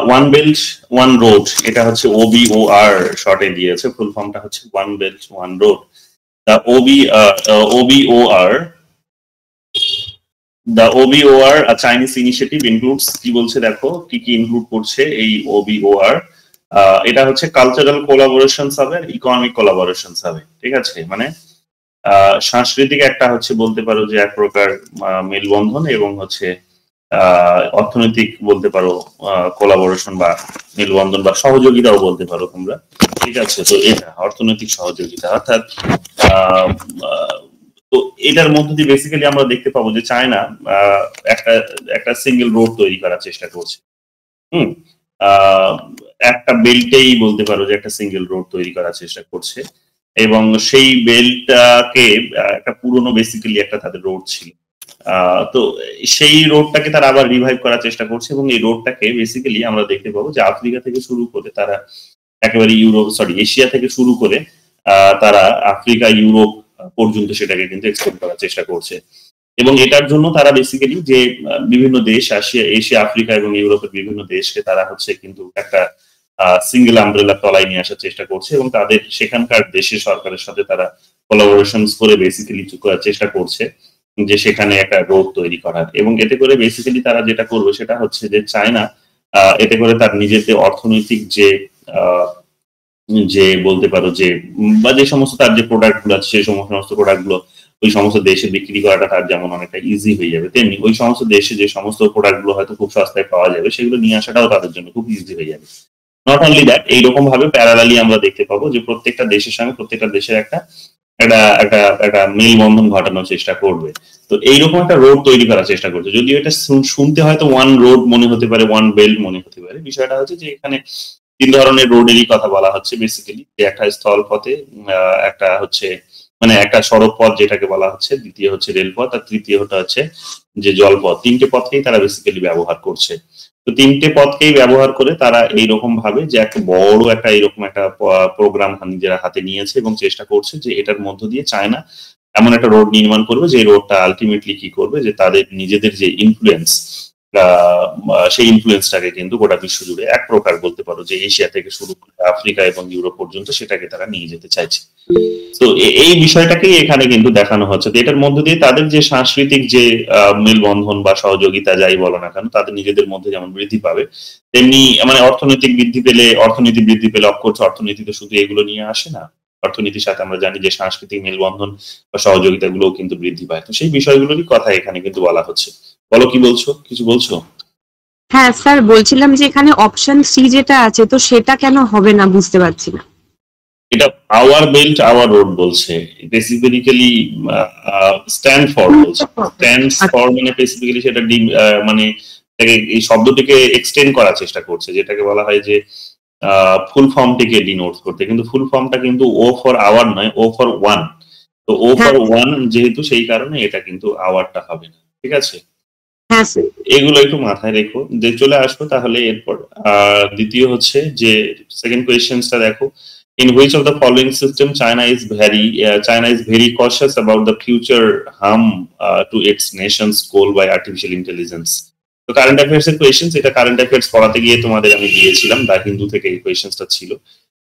One belt one road, এটা হচ্ছে OBOR শর্টে দিয়েছে, ফুল ফর্মটা হচ্ছে one belt one road. The OBOR a Chinese initiative includes, কি বলছে দেখো কি কি ইনক্লুড করছে এই OBOR। এটা হচ্ছে কালচারাল কোলাবোরেশনস হবে, ইকোনমিক কোলাবোরেশনস হবে, ঠিক আছে। মানে সাংস্কৃতিক একটা হচ্ছে বলতে পারো যে এক প্রকার মেলবন্ধন, এবং হচ্ছে অর্থনৈতিক বলতে পারো কোলাবোরেশন বা মেলবন্ধন বা সহযোগিতাও বলতে পারো তোমরা, ঠিক আছে। তো এটা অর্থনৈতিক সহযোগিতা, অর্থাৎ তো এটার মধ্যে দিয়ে বেসিক্যালি আমরা দেখতে পাবো যে চায়না একটা একটা সিঙ্গেল রোড তৈরি করার চেষ্টা করছে। একটা বেল্টেই বলতে পারো যে একটা সিঙ্গেল রোড তৈরি করার চেষ্টা করছে, এবং সেই বেল্টটাকে একটা পুরনো বেসিক্যালি একটা তাদের রোড ছিল, তো সেই রোডটাকে তারা আবার রিভাইভ করার চেষ্টা করছে, এবং এই রোডটাকে বেসিক্যালি আমরা দেখতে পাবো যে আফ্রিকা থেকে শুরু করে তারা একেবারে এশিয়া থেকে শুরু করে তারা আফ্রিকা ইউরোপ পর্যন্ত সেটাকে কিন্তু এক্সপোর্ট করার চেষ্টা করছে। এবং এটার জন্য তারা বেসিক্যালি যে বিভিন্ন দেশ এশিয়া আফ্রিকা এবং ইউরোপের বিভিন্ন দেশকে তারা হচ্ছে কিন্তু একটা সিঙ্গেল আমব্রেলা তলায় নিয়ে আসার চেষ্টা করছে, এবং তাদের সেখানকার দেশের সরকারের সাথে তারা কোলাবোরেশন করে বেসিক্যালি চেষ্টা করছে যে সেখানে একটা রোড তৈরি করার। এবং এতে করে বেসিক্যালি তারা যেটা করবে সেটা হচ্ছে যে চায়না এতে করে তার নিজেদের অর্থনৈতিক যে বলতে পারো যে বা যে সমস্ত তার যে প্রোডাক্ট গুলো আছে সেই সমস্ত প্রোডাক্ট গুলো ওই সমস্ত দেশে বিক্রি করাটা তার যেমন অনেকটা ইজি হয়ে যাবে, তেমনি ওই সমস্ত দেশে যে সমস্ত প্রোডাক্ট গুলো হয়তো খুব সস্তায় পাওয়া যাবে সেগুলো নিয়ে আসাটাও তাদের জন্য খুব ইজি হয়ে যাবে। নট অনলি দ্যাট, এইরকম ভাবে প্যারালালি আমরা দেখতে পাবো যে প্রত্যেকটা দেশের সঙ্গে প্রত্যেকটা দেশের একটা একটা একটা একটা মেলবন্ধন ঘটানোর চেষ্টা করবে। তো এইরকম একটা রোড তৈরি করার চেষ্টা করছে, যদিও এটা শুনতে হয়তো ওয়ান রোড মনে হতে পারে, ওয়ান বেল্ট মনে হতে পারে, বিষয়টা হচ্ছে যে এখানে তিন ধরনের রোডেরই কথা বলা হচ্ছে বেসিক্যালি, যে একটা স্থল পথে, একটা হচ্ছে মানে একটা সড়ক পথ যেটাকে বলা হচ্ছে, দ্বিতীয় হচ্ছে রেলপথ, আর তৃতীয়টা হচ্ছে যে জলপথ। তিনটে পথকেই তারা বেসিক্যালি ব্যবহার করছে। তো তিনটে পথকেই ব্যবহার করে তারা এইরকম ভাবে যে একটা বড় একটা এইরকম একটা প্রোগ্রাম নিজেরা হাতে নিয়েছে এবং চেষ্টা করছে যে এটার মধ্য দিয়ে চায়না এমন একটা রোড নির্মাণ করবে যে রোডটা আলটিমেটলি কি করবে, যে তাদের নিজেদের যে ইনফ্লুয়েন্স সেই ইনফ্লুয়েন্সটাকে কিন্তু গোটা বিশ্ব জুড়ে এক প্রকার বলতে পারো যে এশিয়া থেকে শুরু করে আফ্রিকা এবং ইউরোপ পর্যন্ত সেটাকে তারা নিয়ে যেতে চাইছে। তো এই বিষয়টাকেই এখানে কিন্তু দেখানো হচ্ছে, এটার মধ্য দিয়ে তাদের যে সাংস্কৃতিক যে মেলবন্ধন বা সহযোগিতা যাই বলো না কেন তাদের নিজেদের মধ্যে যেমন বৃদ্ধি পাবে, তেমনি মানে অর্থনৈতি বৃদ্ধি পেলে অফকোর্স অর্থনীতিতে শুধু এগুলো নিয়ে আসে না, অর্থনীতির সাথে আমরা জানি যে সাংস্কৃতিক মেলবন্ধন বা সহযোগিতা গুলো কিন্তু বৃদ্ধি পায়। তো সেই বিষয়গুলোরই কথা এখানে কিন্তু বলা হচ্ছে। বলো, কি বলছো, কিছু বলছো? হ্যাঁ স্যার, বলছিলাম যে এখানে অপশন সি যেটা আছে তো সেটা কেন হবে না বুঝতে পারছি না। এটা আওয়ার বেল্ট আওয়ার রোড বলছে, বেসিক্যালি স্ট্যান্ড ফর বলছে। স্ট্যান্ডস ফর মানে বেসিক্যালি সেটা মানে এই শব্দটিকে এক্সটেন্ড করার চেষ্টা করছে, যেটাকে বলা হয় যে ফুল ফর্মটিকে ডিনোট করতে, কিন্তু ফুল ফর্মটা কিন্তু ও ফর আওয়ার নয়, ও ফর ওয়ান। তো ও ফর ওয়ান যেহেতু, সেই কারণে এটা কিন্তু আওয়ারটা হবে না, ঠিক আছে। এগুলো একটু মাথায় রেখো, যে চলে আসবো তাহলে এরপর। দ্বিতীয় হচ্ছে যে সেকেন্ড কোয়েশ্চেনটা দেখো, in which of the following system China is very cautious about the future harm to its nation's goal by artificial intelligence? তো কারেন্ট অ্যাফেয়ার্স এর কোয়েশ্চেনস, এটা কারেন্ট অ্যাফেয়ার্স পড়াতে গিয়ে তোমাদের আমি দিয়েছিলাম, দা হিন্দু থেকে এই কোয়েশ্চেনসটা ছিল।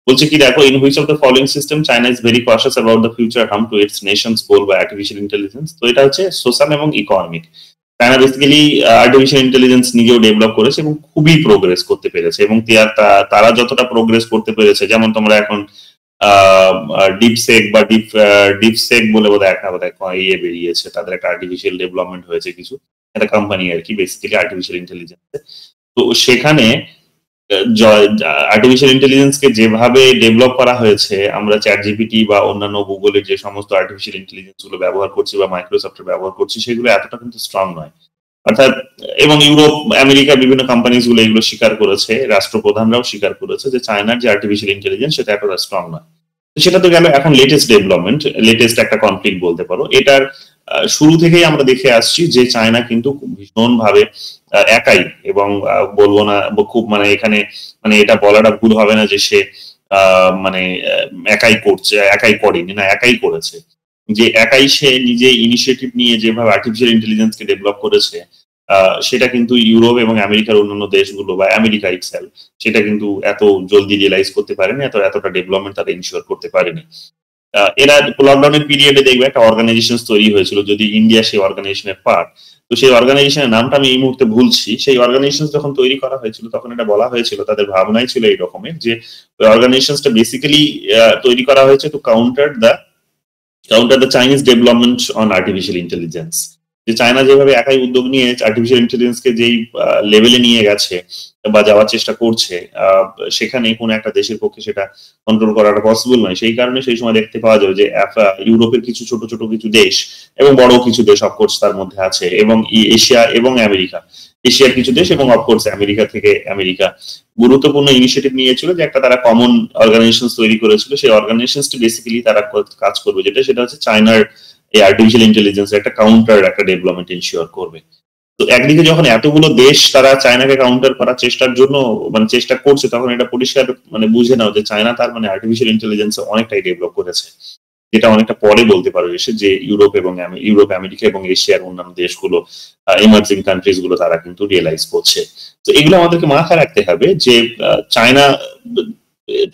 বলছে কি দেখো, in which of the following system China is very cautious about the future harm to its nation's goal by artificial intelligence? তো এটা হচ্ছে সোশ্যাল এবং economic. China basically artificial intelligence নিজেও ডেভেলপ করেছে এবং খুবই প্রোগ্রেস করতে পেরেছে, এবং তারা যতটা প্রোগ্রেস করতে পেরেছে, যেমন তোমরা এখন ডিপসেক বা ডিপসেক বলে বোধহয় একটা ইয়ে বেরিয়েছে, তাদের একটা আর্টিফিশিয়াল ডেভেলপমেন্ট হয়েছে কিছু একটা কোম্পানি আর কি, বেসিক্যালি আর্টিফিশিয়াল ইন্টেলিজেন্স। তো সেখানে আর্টিফিশিয়াল ইন্টেলিজেন্সকে যেভাবে ডেভেলপ করা হয়েছে, আমরা চ্যাট জিপিটি বা অন্যান্য গুগলের যে সমস্ত আর্টিফিশিয়াল ইন্টেলিজেন্স গুলো ব্যবহার করছি বা মাইক্রোসফটের ব্যবহার করছি, সেগুলো এতটা কিন্তু স্ট্রং নয়। অর্থাৎ এবং ইউরোপ আমেরিকার বিভিন্ন কোম্পানিজ গুলো এগুলো স্বীকার করেছে, রাষ্ট্রপ্রধানরাও স্বীকার করেছে যে চায়নার যে আর্টিফিশিয়াল ইন্টেলিজেন্স সেটা এতটা স্ট্রং নয়। সেটা তো গেল এখন লেটেস্ট ডেভেলপমেন্ট, লেটেস্ট একটা কনফ্লিক্ট বলতে পারো। এটার শুরু থেকেই আমরা দেখে আসছি যে চায়না কিন্তু ভীষণ ভাবে একাই, এবং বলবো না খুব মানে এখানে মানে এটা বলাটা ভুল হবে না যে সে মানে একাই করছে, একাই করেনি, না একাই করেছে। যে একাই সে নিজে ইনিশিয়েটিভ নিয়ে যেভাবে আর্টিফিশিয়াল ইন্টেলিজেন্সকে ডেভেলপ করেছে, সেটা কিন্তু ইউরোপ এবং আমেরিকার অন্যান্য দেশগুলো বা আমেরিকা ইটসেলফ সেটা কিন্তু এত জলদি রিয়েলাইজ করতে পারেনি, এতটা ডেভেলপমেন্ট তারা ইনশিওর করতে পারেনি। এরা লকডাউনের পিরিয়ডে দেখবে একটা অর্গানাইজেশন তৈরি হয়েছিল, যদি ইন্ডিয়া সেই অর্গানাইজেশনের পার্ট, তো সেই অর্গানাইজেশনের নামটা আমি এই মুহূর্তে ভুলছি। সেই অর্গানাইজেশন যখন তৈরি করা হয়েছিল তখন এটা বলা হয়েছিল, তাদের ভাবনাই ছিল এই রকমের যে ওই অর্গানাইজেশনটা বেসিক্যালি তৈরি করা হয়েছে two counter the Chinese development on artificial intelligence. যে চায়না যেভাবে একাই উদ্যোগ নিয়ে আর্টিফিশিয়াল ইন্টেলিজেন্সকে যেই লেভেলে নিয়ে গেছে বা যাওয়ার চেষ্টা করছে, সেখানে কোনো একটা দেশের পক্ষে সেটা কন্ট্রোল করাটা পসিবল নয়। সেই কারণে সেই সময় দেখতে পাওয়া যাবে যে ইউরোপের কিছু ছোট ছোট কিছু দেশ এবং বড় কিছু দেশ অফকোর্স তার মধ্যে আছে, এবং এশিয়া এবং আমেরিকা, এশিয়ার কিছু দেশ এবং অফকোর্স আমেরিকা গুরুত্বপূর্ণ ইনিশিয়েটিভ নিয়েছিল যে একটা তারা কমন অর্গানাইজেশন তৈরি করেছিল। সেই অর্গানাইজেশনটি বেসিক্যালি তারা কাজ করবে সেটা হচ্ছে চায়নার এই আর্টিফিশিয়াল ইন্টেলিজেন্স একটা কাউন্টার একটা ডেভেলপমেন্ট ইনশিওর করবে। তো একদিকে যখন এতগুলো দেশ তারা চায়নাকে কাউন্টার করার চেষ্টার জন্য চেষ্টা করছে, তখন এটা পরিষ্কার বুঝে নাও যে চায়না তার আর্টিফিশিয়াল ইন্টেলিজেন্স অনেকটাই ডেভেলপ করেছে, যেটা অনেকটা পরে বলতে পারো এসে যে ইউরোপ, আমেরিকা এবং এশিয়ার অন্যান্য দেশগুলো, ইমার্জিং কান্ট্রিজ গুলো তারা কিন্তু রিয়েলাইজ করছে। তো এগুলো আমাদেরকে মাথায় রাখতে হবে যে চায়না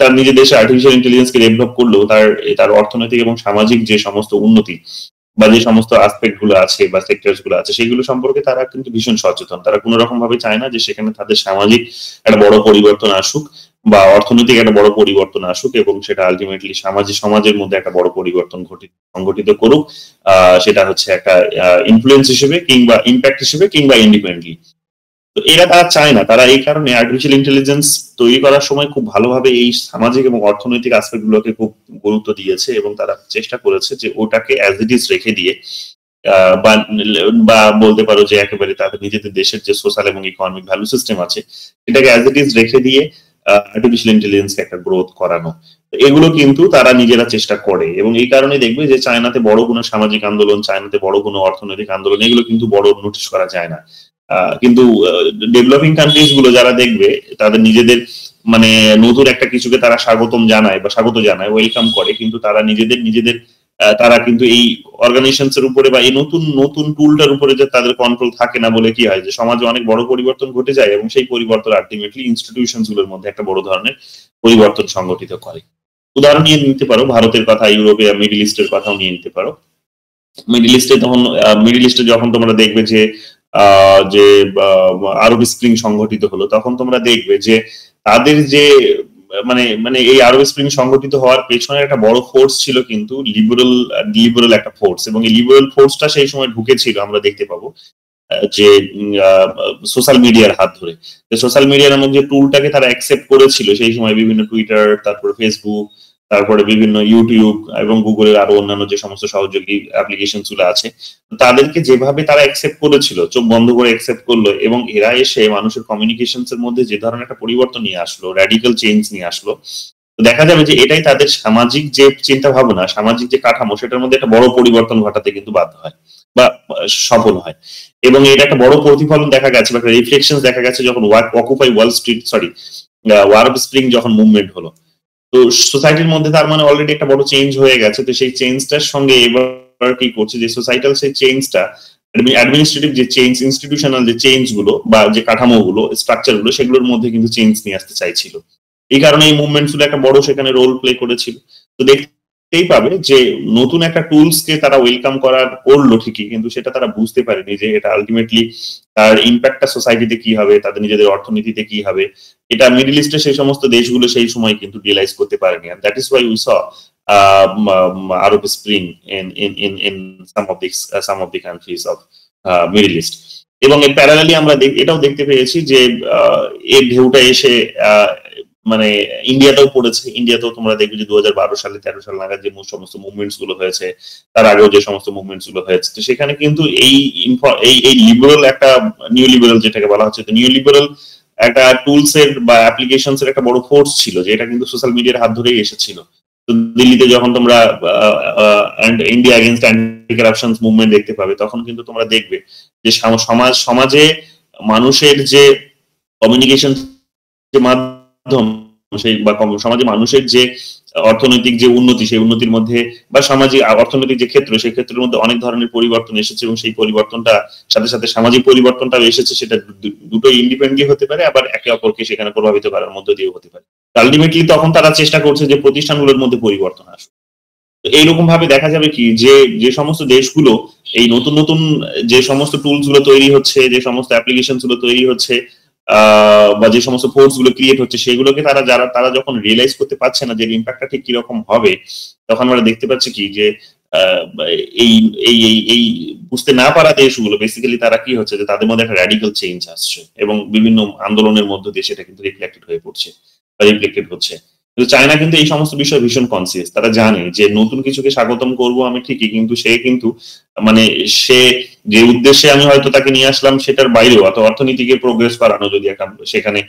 তার নিজের দেশে আর্টিফিশিয়াল ইন্টেলিজেন্সকে ডেভেলপ করলেও তার অর্থনৈতিক এবং সামাজিক যে সমস্ত উন্নতি বা যে সমস্ত আসপেক্ট গুলো আছে বা সেক্টরস গুলো আছে সেগুলো সম্পর্কে তারা কিন্তু ভীষণ সচেতন। তারা কোনো রকম ভাবে চায় না যে সেখানে তাদের সামাজিক একটা বড় পরিবর্তন আসুক বা অর্থনৈতিক একটা বড় পরিবর্তন আসুক এবং সেটা আলটিমেটলি সমাজের মধ্যে একটা বড় পরিবর্তন সংঘটিত করুক, সেটা হচ্ছে একটা ইনফ্লুয়েন্স হিসেবে কিংবা ইম্প্যাক্ট হিসেবে কিংবা ইন্ডিপেন্ডেন্টলি। তো এরা তারা চায় না, তারা এই কারণে আর্টিফিশিয়াল ইন্টেলিজেন্স তৈরি করার সময় খুব ভালোভাবে এই সামাজিক এবং অর্থনৈতিক আসপেক্ট গুলোকে খুব গুরুত্ব দিয়েছে এবং তারা চেষ্টা করেছে যে ওটাকে অ্যাজ ইট ইজ রেখে দিয়ে বা বলতে পারো যে একেবারে তাদের নিজেদের দেশের যে সোশ্যাল এবং ইকোনমিক ভ্যালু সিস্টেম আছে সেটাকে অ্যাজ ইট ইজ রেখে দিয়ে আর্টিফিশিয়াল ইন্টেলিজেন্সকে একটা গ্রোথ করানো। এগুলো কিন্তু তারা নিজেরা চেষ্টা করে এবং এই কারণে দেখবে যে চায়নাতে বড় কোনো সামাজিক আন্দোলন, চায়নাতে বড় কোনো অর্থনৈতিক আন্দোলন এগুলো কিন্তু বড় নোটিস করা যায় না। কিন্তু ডেভেলপিং কান্ট্রিজ গুলো যারা দেখবে তাদের নিজেদের নতুন একটা কিছুকে তারা স্বাগত জানায়, ওয়েলকাম করে, কিন্তু তারা নিজেদের তারা কিন্তু এই অর্গানাইজেশনস এর উপরে বা এই নতুন টুলটার উপরে যে তাদের কন্ট্রোল থাকে না বলে কি হয় যে সমাজে অনেক বড় পরিবর্তন ঘটে যায় এবং সেই পরিবর্তন আলটিমেটলি ইনস্টিটিউশনস গুলোর মধ্যে একটা বড় ধরনের পরিবর্তন সংগঠিত করে। উদাহরণ নিয়ে নিতে পারো ভারতের কথা, ইউরোপে মিডল ইস্টের কথাও নিয়ে নিতে পারো। মিডল ইস্টে যখন তোমরা দেখবে যে আরব স্প্রিং সংগঠিত হলো, তখন তোমরা দেখবে যে তাদের যে এই আরব স্প্রিং সংগঠিত হওয়ার পেছনে একটা বড় ফোর্স ছিল কিন্তু লিবারেল একটা ফোর্স, এবং এই লিবারেল ফোর্সটা সেই সময় ঢুকেছিল আমরা দেখতে পাবো যে সোশ্যাল মিডিয়ার হাত ধরে। সোশ্যাল মিডিয়া নামক যে টুলটাকে তারা অ্যাকসেপ্ট করেছিল সেই সময় বিভিন্ন টুইটার, তারপরে ফেসবুক, তারপরে বিভিন্ন ইউটিউব এবং গুগলের আরো অন্যান্য যে সমস্ত সহযোগী অ্যাপ্লিকেশন গুলো আছে, তাদেরকে যেভাবে তারা অ্যাকসেপ্ট করেছিল, চোখ বন্ধ করে অ্যাকসেপ্ট করলো, এবং এরা এসে মানুষের কমিউনিকেশনস এর মধ্যে যে ধরনের একটা পরিবর্তন নিয়ে আসলো, র্যাডিক্যাল চেঞ্জ নিয়ে আসলো, তো দেখা যাবে যে এটাই তাদের সামাজিক যে চিন্তা ভাবনা, সামাজিক যে কাঠামো সেটার মধ্যে একটা বড় পরিবর্তন ঘটাতে কিন্তু বাধ্য হয় বা সফল হয়। এবং এটা একটা বড় প্রতিফলন দেখা গেছে বা রিফ্লেকশন দেখা গেছে যখন অকুপাই ওয়াল স্ট্রিট আরব স্প্রিং যখন মুভমেন্ট হলো। তো সোসাইটির মধ্যে তার অলরেডি একটা বড় চেঞ্জ হয়ে গেছে। তো সেই চেঞ্জটার সঙ্গে এবার কি করছে যে সোসাইটাল সেই চেঞ্জটা, অ্যাডমিনিস্ট্রেটিভ যে চেঞ্জ, ইনস্টিটিউশনাল যে চেঞ্জ গুলো বা যে কাঠামো গুলো, স্ট্রাকচার গুলো, সেগুলোর মধ্যে কিন্তু চেঞ্জ নিয়ে আসতে চাইছিল। এই কারণে এই মুভমেন্ট গুলো একটা বড় সেখানে রোল প্লে করেছিল। তো দেখতেই পাবে যে নতুন একটা টুলস কে তারা ওয়েলকাম করলো ঠিকই, কিন্তু সেটা তারা বুঝতে পারেনি যে এটা আলটিমেটলি তার ইম্প্যাক্টটা সোসাইটিতে কি হবে, তাদের নিজেদের অর্থনীতিতে কি হবে। এটা মিডল ইস্টের সেই সমস্ত দেশগুলো সেই সময় কিন্তু রিয়েলাইজ করতে পারেনি। And that is why we saw Arab Spring in some of the countries of Middle East. এবং এর প্যারালালি আমরা এটাও দেখতে পেয়েছি যে এর ঢেউটা এসে ইন্ডিয়াতেও পড়েছে। ইন্ডিয়াতেও তোমরা দেখবে যে 2012 সালে 13 সাল নাগাদ যে সমস্ত মুভমেন্টস গুলো হয়েছে, তার আগেও যে সমস্ত মুভমেন্টস গুলো হয়েছে, তো সেখানে কিন্তু এই লিবারেল একটা নিউ লিবারেল যেটাকে বলা হচ্ছে, নিউ লিবারেল একটা টুলস এর বা অ্যাপ্লিকেশনস এর একটা বড় ফোর্স ছিল, যে এটা কিন্তু সোশ্যাল মিডিয়ার হাত ধরেই এসেছিল। তো দিল্লিতে যখন তোমরা India against anti corruption movement দেখতে পাবে, তখন কিন্তু তোমরা দেখবে যে সমাজে মানুষের যে কমিউনিকেশন যে মাধ্যম, সেই বা সমাজে মানুষের যে অর্থনৈতিক যে উন্নতি, সেই উন্নতির মধ্যে বা সামাজিক অর্থনৈতিক যে ক্ষেত্র, সেই ক্ষেত্রের মধ্যে অনেক ধরনের পরিবর্তন এসেছে এবং সেই পরিবর্তনটা সাথে সাথে সামাজিক পরিবর্তনটাও এসেছে। সেটা দুটোই ইন্ডিপেন্ডেন্টলি হতে পারে, আবার একে অপরকে সেখানে প্রভাবিত করার মধ্য দিয়েও হতে পারে। আলটিমেটলি তখন তারা চেষ্টা করছে যে প্রতিষ্ঠানগুলোর মধ্যে পরিবর্তন আসবে। এইরকম ভাবে দেখা যাবে কি যে যে সমস্ত দেশগুলো এই নতুন নতুন যে সমস্ত টুলস গুলো তৈরি হচ্ছে, যে সমস্ত অ্যাপ্লিকেশন গুলো তৈরি হচ্ছে, বা যে সমস্ত ফোর্স গুলো ক্রিয়েট হচ্ছে, সেগুলোকে তারা যখন রিয়েলাইজ করতে পারছে না যে ইম্প্যাক্টটা ঠিক কিরকম হবে, তখন আমরা দেখতে পাচ্ছি কি যে এই এই এই এই বুঝতে না পারা দেশগুলো বেসিক্যালি তারা কি হচ্ছে যে তাদের মধ্যে একটা র্যাডিক্যাল চেঞ্জ আসছে এবং বিভিন্ন আন্দোলনের মধ্য দিয়ে সেটা কিন্তু রিফ্লেক্টেড হয়ে পড়ছে বা রিফ্লেক্টেড হচ্ছে। কিন্তু চায়না কিন্তু এই সমস্ত বিষয়ে ভীষণ কনসিয়াস। তারা জানে যে নতুন কিছুকে স্বাগতম করব আমি ঠিকই, কিন্তু সে কিন্তু মানে সে যে উদ্দেশ্যে আমি হয়তো তাকে নিয়ে আসলাম সেটার বাইরেও, অথবা অর্থনীতিকে প্রোগ্রেস করানো যদি একটা সেখানে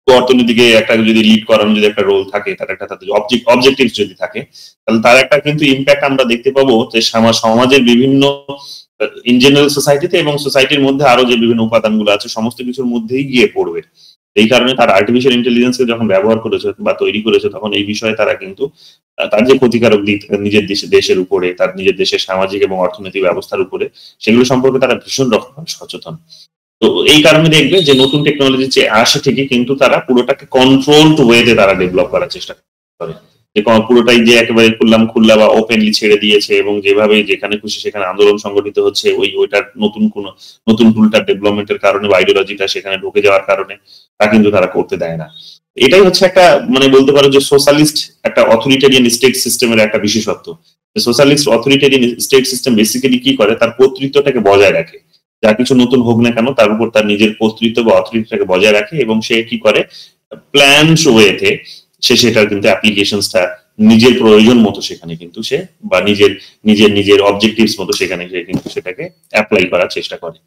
অর্থনীতিকে একটা যদি লিড করানো যদি একটা রোল থাকে, তার একটা তাদের অবজেক্টিভ যদি থাকে, তাহলে তার একটা কিন্তু ইম্প্যাক্ট আমরা দেখতে পাবো যে সমাজের বিভিন্ন ইন জেনারেল সোসাইটিতে এবং সোসাইটির মধ্যে আরো যে বিভিন্ন উপাদানগুলো আছে সমস্ত কিছুর মধ্যেই গিয়ে পড়বে। এই কারণে তার আর্টিফিশিয়াল ইন্টেলিজেন্সকে যখন ব্যবহার করেছে বা তৈরি করেছে, তখন এই বিষয়ে তারা কিন্তু তার যে ক্ষতিকারক দিক নিজের দেশের উপরে, তার নিজের দেশের সামাজিক এবং অর্থনৈতিক ব্যবস্থার উপরে, সেগুলো সম্পর্কে তারা ভীষণ রকম সচেতন। তো এই কারণে দেখবে যে নতুন টেকনোলজি যে আসে ঠিকই, কিন্তু তারা পুরোটাকে কন্ট্রোলড ওয়েতে তারা ডেভেলপ করার চেষ্টা করে। যে পুরোটাই যে একেবারে খোলা বা ওপেনলি ছেড়ে দিয়েছে এবং যেভাবে যেখানে খুশি সেখানে আন্দোলন সংগঠিত হচ্ছে, ওইটার নতুন টুলটার ডেভেলপমেন্টের কারণে বা আইডিওলজিটা সেখানে ঢুকে যাওয়ার কারণে তা কিন্তু তারা করতে দেয় না। এটাই হচ্ছে একটা মানে বলতে পারো যে সোশ্যালিস্ট একটা অথরিটেরিয়ান স্টেট সিস্টেমের একটা বিশেষত্ব। Socialist authoritarian state system basically কি করে, তার কর্তৃত্বটাকে বজায় রাখে। যা কিছু নতুন হোক না কেন তার উপর তার নিজের কর্তৃত্ব বা অথরিটিটাকে বজায় রাখে এবং সে কি করে প্ল্যানস ওয়েতে সে সেটার কিন্তু অ্যাপ্লিকেশনসটা নিজের প্রয়োজন মতো সেখানে কিন্তু সে বা নিজের নিজের নিজের অবজেক্টিভস মতো সেখানে সে কিন্তু সেটাকে অ্যাপ্লাই করার চেষ্টা করে।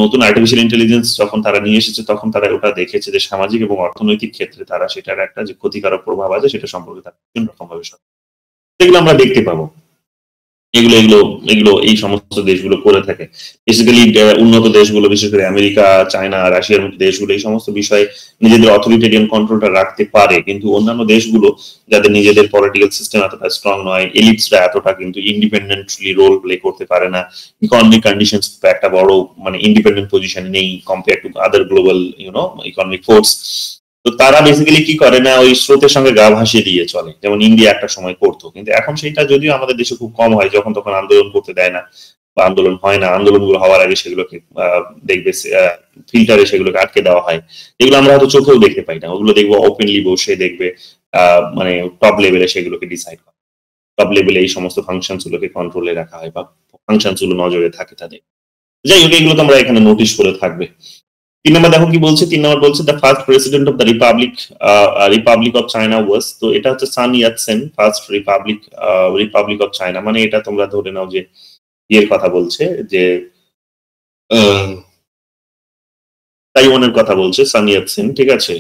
নতুন আর্টিফিশিয়াল ইন্টেলিজেন্স যখন তারা নিয়ে এসেছে, তখন তারা ওটা দেখেছে যে সামাজিক এবং অর্থনৈতিক ক্ষেত্রে তারা সেটার একটা যে ক্ষতিকারক প্রভাব আছে সেটা সম্পর্কে তারা বিভিন্ন রকম ভাবে সেগুলো আমরা দেখতে পাবো। এগুলো এগুলো এগুলো এই সমস্ত দেশগুলো করে থাকে। বেসিক্যালি উন্নত দেশগুলো, বিশেষ করে আমেরিকা, চায়না, রাশিয়ার মতো দেশগুলো এই সমস্ত বিষয়ে নিজেদের অথরিটেরিয়ান কন্ট্রোলটা রাখতে পারে, কিন্তু অন্যান্য দেশগুলো যাদের নিজেদের পলিটিক্যাল সিস্টেম এতটা স্ট্রং নয়, এলিটসরা এতটা কিন্তু ইন্ডিপেন্ডেন্টলি রোল প্লে করতে পারে না, ইকোনমিক কন্ডিশনস একটা বড় মানে ইন্ডিপেন্ডেন্ট পজিশনে নেই compare to other global economic force. তো তারা বেসিক্যালি কি করে না, ওই স্রোতের সঙ্গে গা ভাসিয়ে দিয়ে চলে, যেমন ইন্ডিয়া একটা সময় করতো। কিন্তু এখন সেটা যদিও আমাদের দেশে খুব কম হয়, যখন তখন আন্দোলন করতে দেয় না বা আন্দোলন হয় না, আন্দোলনগুলো হওয়ার আগে সেগুলোকে দেখবে ফিল্টারে সেগুলোকে আটকে দেওয়া হয়। এগুলো আমরা হয়তো চোখেও দেখতে পাই না, ওগুলো দেখবো ওপেনলি বসে দেখবে মানে টপ লেভেলে সেগুলোকে ডিসাইড করা, টপ লেভেলে এই সমস্ত ফাংশনস গুলোকে কন্ট্রোলে রাখা হয় বা ফাংশনস গুলো নজরে থাকে তাদের। যাই হোক, এগুলো তো আমরা এখানে নোটিশ করে থাকবে। 3 নম্বর দেখো কি বলছে। 3 নম্বর বলছে the first president of the republic of China was, তো এটা হচ্ছে Sun Yatsen, first republic of China. মানে এটা তোমরা ধরে নাও যে ইয়ের কথা বলছে, যে তাইওয়ানের কথা বলছে সান ইয়াতসেন, ঠিক আছে।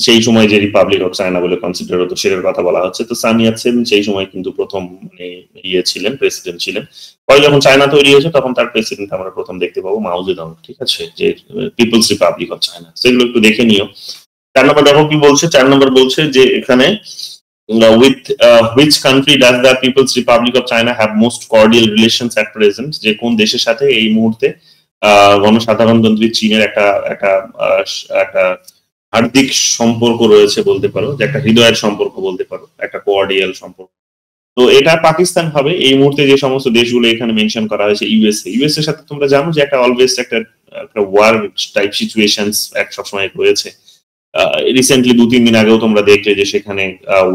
সেই সময় যে রিপাবলিক অফ চায়না বলে কনসিডার হতো সেটার কথা বলা হচ্ছে। তো সান ইয়াতসেন সেই সময় কিন্তু প্রথম মানে ইয়ে ছিলেন, প্রেসিডেন্ট ছিলেন। পরে যখন চায়না তৈরি হয়েছে তখন তার প্রেসিডেন্ট আমরা প্রথম দেখতে পাবো মাও জেদং, ঠিক আছে, যে পিপলস রিপাবলিক অফ চায়না। সেগুলো একটু দেখে নিও। 4 নম্বর দেখো কি বলছে। 4 নম্বর বলছে যে এখানে with which country does the People's Republic of China have most cordial relations at present, যে কোন দেশের সাথে এই মুহূর্তে গণসাধারণতন্ত্রী চীনের একটা একটা একটা হার্দিক সম্পর্ক রয়েছে বলতে পারো, যে একটা হৃদয়ের সম্পর্ক বলতে পারো, একটা কোয়ার্ডিয়াল সম্পর্ক। তো এটা পাকিস্তান হবে এই মুহূর্তে। যে সমস্ত দেশগুলো এখানে মেনশন করা হয়েছে, ইউএসএ এর সাথে তোমরা জানো যে একটা অলওয়েজ একটা ওয়ার টাইপ সিচুয়েশনস এক সবসময় রয়েছে। রিসেন্টলি 2-3 দিন আগেও তোমরা দেখলে যে সেখানে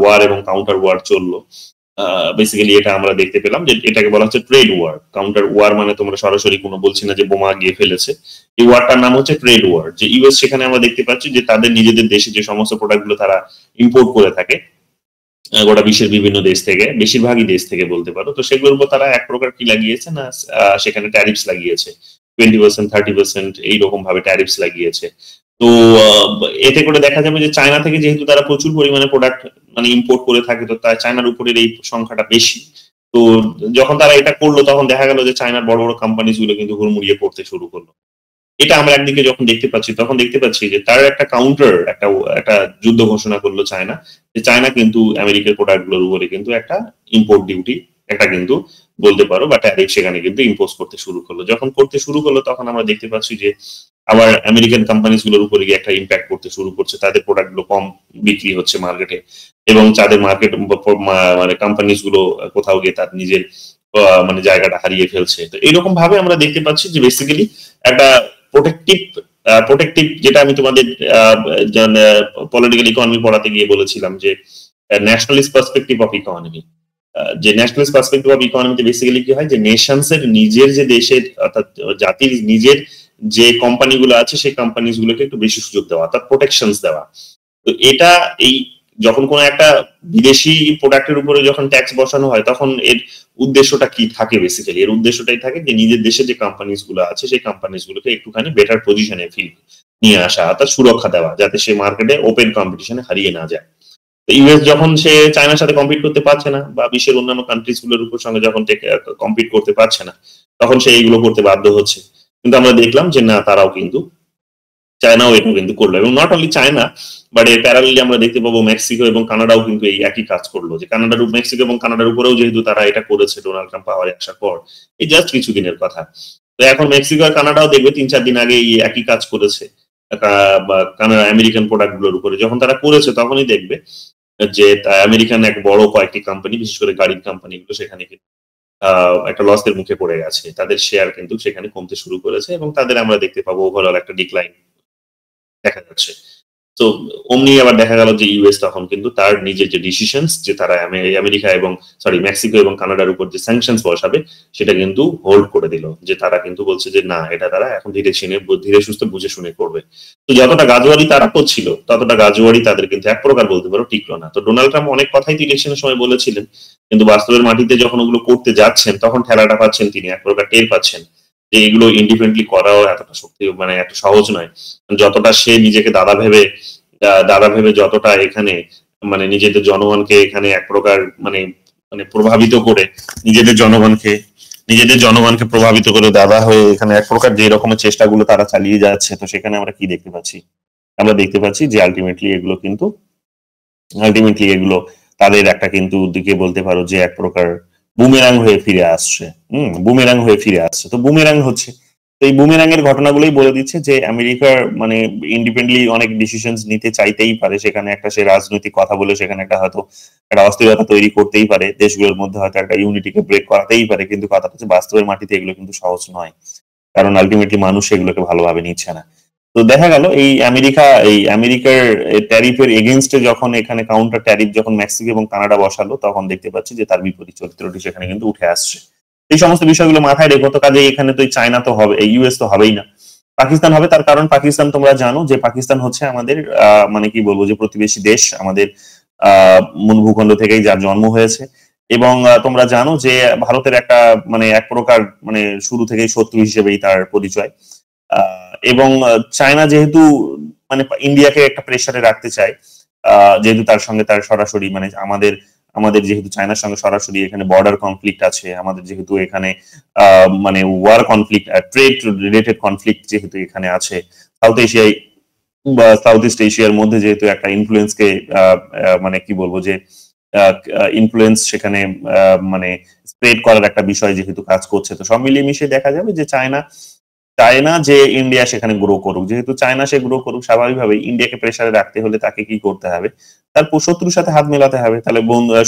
ওয়ার এবং কাউন্টার ওয়ার চললো। বেসিক্যালি এটা আমরা দেখতে পেলাম যে এটাকে বলা হচ্ছে ট্রেড ওয়ার। কাউন্টার ওয়ার মানে তোমরা সরাসরি কোনো বলছি না যে বোমা গিয়ে ফেলেছে, এই ওয়ারটার নাম হচ্ছে ট্রেড ওয়ার। যে ইউএস সেখানে আমরা দেখতে পাচ্ছি যে তাদের নিজেদের দেশে যে সমস্ত প্রোডাক্ট গুলো তারা ইম্পোর্ট করে থাকে গোটা বিশ্বের বিভিন্ন দেশ থেকে, বেশিরভাগই দেশ থেকে বলতে পারো, তো সেগুলোর উপর তারা এক প্রকার কি লাগিয়েছে না, সেখানে ট্যারিফস লাগিয়েছে 20%, 30% এইরকম ভাবে ট্যারিফস লাগিয়েছে। তো এতে করে দেখা যাবে যে চায়না থেকে যেহেতু তারা প্রচুর পরিমাণে প্রোডাক্ট মানে ইম্পোর্ট করে থাকে, তো তাই চায়নার উপরের এই সংখ্যাটা বেশি। তো যখন তারা এটা করলো তখন দেখা গেল যে চায়নার বড় বড় কোম্পানিজ গুলো কিন্তু হুড়মুড়িয়ে পড়তে শুরু করলো। এটা আমরা একদিকে যখন দেখতে পাচ্ছি তখন দেখতে পাচ্ছি যে তার একটা কাউন্টার একটা যুদ্ধ ঘোষণা করলো চায়না, যে চায়না কিন্তু আমেরিকার প্রোডাক্ট গুলোর উপরে কিন্তু একটা ইম্পোর্ট ডিউটি একটা কিন্তু বলতে পারো বা ট্যারিফ সেখানে কিন্তু ইম্পোজ করতে শুরু করলো। যখন করতে শুরু করলো তখন আমরা দেখতে পাচ্ছি যে আবার আমেরিকান কোম্পানিজ গুলোর উপরে গিয়ে একটা ইম্প্যাক্ট করতে শুরু করছে, তাদের প্রোডাক্ট গুলো কম বিক্রি হচ্ছে মার্কেটে, এবং তাদের মার্কেট মানে কোম্পানিজ গুলো কোথাও গিয়ে তার নিজের মানে জায়গাটা হারিয়ে ফেলছে। তো এরকম ভাবে আমরা দেখতে পাচ্ছি যে বেসিক্যালি একটা প্রোটেক্টিভ প্রোটেক্টিভ, যেটা আমি তোমাদের পলিটিক্যাল ইকোনমি পড়াতে গিয়ে বলেছিলাম যে ন্যাশনালিস্ট পার্সপেক্টিভ অফ ইকোনমি, যে ন্যাশনালিস্ট পার্সপেক্টিভ অফ ইকোনমিতে বেসিক্যালি কি হয় যে নেশনস এর নিজের যে দেশের অর্থাৎ জাতির নিজের যে কোম্পানিগুলো আছে সেই কোম্পানিজ গুলোকে একটু বেশি সুযোগ দেওয়া অর্থাৎ প্রোটেকশনস দেওয়া। তো এটা এই যখন কোনো একটা বিদেশি প্রোডাক্টের উপরে যখন ট্যাক্স বসানো হয় তখন এর উদ্দেশ্যটা কি থাকে, বেসিক্যালি এর উদ্দেশ্যটাই থাকে যে নিজের দেশে যে কোম্পানিজ গুলো আছে সেই কোম্পানিজ গুলোকে একটুখানি বেটার পজিশনে নিয়ে আসা অর্থাৎ সুরক্ষা দেওয়া, যাতে সে মার্কেটে ওপেন কম্পিটিশনে হারিয়ে না যায়। ইউএস যখন সে চায়নার সাথে কম্পিট করতে পারছে না বা বিশ্বের অন্যান্য কান্ট্রিজ গুলোর উপর সঙ্গে যখন কম্পিট করতে পারছে না তখন সে এইগুলো করতে বাধ্য হচ্ছে। কিন্তু আমরা দেখলাম যে না, তারাও কিন্তু চায়নাও এটা কিন্তু করলো, এবং নট অনলি চায়না বাট এর প্যারালালি আমরা দেখতে পাবো মেক্সিকো এবং কানাডাও কিন্তু এই একই কাজ করলো, যে মেক্সিকো এবং কানাডার উপরেও যেহেতু তারা এটা করেছে ডোনাল্ড ট্রাম্প পাওয়ারে আসার পর, এই জাস্ট কিছুদিনের কথা। তো এখন মেক্সিকো আর কানাডাও দেখবে 3-4 দিন আগে এই একই কাজ করেছে কানাডা আমেরিকান প্রোডাক্ট গুলোর উপরে। যখন তারা করেছে তখনই দেখবে যে আমেরিকান এক বড় কয়েকটি কোম্পানি, বিশেষ করে গাড়ির কোম্পানি গুলো সেখানে একটা লসের মুখে পড়ে গেছে, তাদের শেয়ার কিন্তু সেখানে কমতে শুরু করেছে এবং তাদের আমরা দেখতে পাবো ওভারঅল একটা ডিক্লাইন দেখা যাচ্ছে। তো অমনি আবার দেখা গেল যে ইউএস তখন কিন্তু তার নিজের যে ডিসিশনস, যে তারা আমেরিকা এবং মেক্সিকো এবং কানাডার উপর যে স্যাংশনস বসাবে সেটা কিন্তু হোল্ড করে দিল, যে তারা কিন্তু বলছে যে না, এটা তারা এখন ধীরে সুস্থে বুঝে শুনে করবে। তো যতটা গাজোয়ারি তারা করছিল ততটা গাজোয়ারি তাদের কিন্তু এক প্রকার বলতে পারো টিকলো না। তো ডোনাল্ড ট্রাম্প অনেক কথাই ইলেকশনের সময় বলেছিলেন, কিন্তু বাস্তবের মাটিতে যখন ওগুলো করতে যাচ্ছেন তখন ঠেলাটা পাচ্ছেন তিনি, এক প্রকার টের পাচ্ছেন যে এগুলো ইন্ডিপেন্ডেন্টলি করাও এতটা শক্তি মানে এত সহজ নয়। যতটা সে নিজেকে দাদা ভেবে যতটা এখানে মানে নিজেদের জনগণকে এখানে এক প্রকার মানে মানে প্রভাবিত করে নিজেদের জনগণকে প্রভাবিত করে দাদা হয়ে এখানে এক প্রকার যে রকমের চেষ্টাগুলো তারা চালিয়ে যাচ্ছে, তো সেখানে আমরা কি দেখতে পাচ্ছি? আমরা দেখতে পাচ্ছি যে আলটিমেটলি এগুলো তাদের একটা কিন্তু দিকে বলতে পারো যে এক প্রকার বুমেরাং হয়ে ফিরে আসছে। তো বুমেরাং হচ্ছে, তো এই বুমেরাং এর ঘটনাগুলোই বলে দিচ্ছে যে আমেরিকার মানে ইন্ডিপেন্ডেন্টলি অনেক ডিসিশন নিতে চাইতেই পারে, সেখানে একটা সে রাজনৈতিক কথা বলে সেখানে একটা হয়তো একটা অস্থিরতা তৈরি করতেই পারে, দেশগুলোর মধ্যে হয়তো একটা ইউনিটিকে ব্রেক করাতেই পারে, কিন্তু কথাটা হচ্ছে বাস্তবের মাটিতে এগুলো কিন্তু সহজ নয়, কারণ আলটিমেটলি মানুষ এগুলোকে ভালোভাবে নিচ্ছে না। তো দেখা গেল এই আমেরিকার ট্যারিফের এগেনস্টে যখন এখানে কাউন্টার ট্যারিফ যখন মেক্সিকো এবং কানাডা বসালো তখন দেখতে পাচ্ছি যে তার বিপরীত চরিত্রটি সেখানে কিন্তু উঠে আসছে। এই সমস্ত বিষয়গুলো মাথায় রেখো তো কাজে এখানে তো চায়না তো হবে, ইউএস তো হবেই না, পাকিস্তান হবে। তার কারণ পাকিস্তান তোমরা জানো যে পাকিস্তান হচ্ছে আমাদের মানে কি বলবো যে প্রতিবেশী দেশ, আমাদের মূল ভূখণ্ড থেকেই যার জন্ম হয়েছে, এবং তোমরা জানো যে ভারতের একটা মানে এক প্রকার মানে শুরু থেকেই শত্রু হিসেবেই তার পরিচয়। এবং চায়না যেহেতু মানে ইন্ডিয়াকে একটা প্রেসারে রাখতে চায়, যেহেতু তার সঙ্গে তার সরাসরি মানে আমাদের যেহেতু চায়নার সঙ্গে সরাসরি এখানে বর্ডার কনফ্লিক্ট আছে, আমাদের যেহেতু এখানে মানে war conflict trade related conflict যেহেতু এখানে আছে, সাউথ ইস্ট এশিয়ার মধ্যে যেহেতু একটা ইনফ্লুয়েন্সকে মানে কি বলবো যে ইনফ্লুয়েন্স সেখানে মানে স্প্রেড করার একটা বিষয় যেহেতু কাজ করছে, তো সব মিলিয়ে মিশিয়ে দেখা যাবে যে চায়না যে ইন্ডিয়া সেখানে গ্রো করুক, যেহেতু চায়না সে গ্রো করুক, স্বাভাবিকভাবে ইন্ডিয়াকে প্রেসারে রাখতে হলে তাকে কি করতে হবে, তার শত্রুর সাথে হাত মেলাতে হবে। তাহলে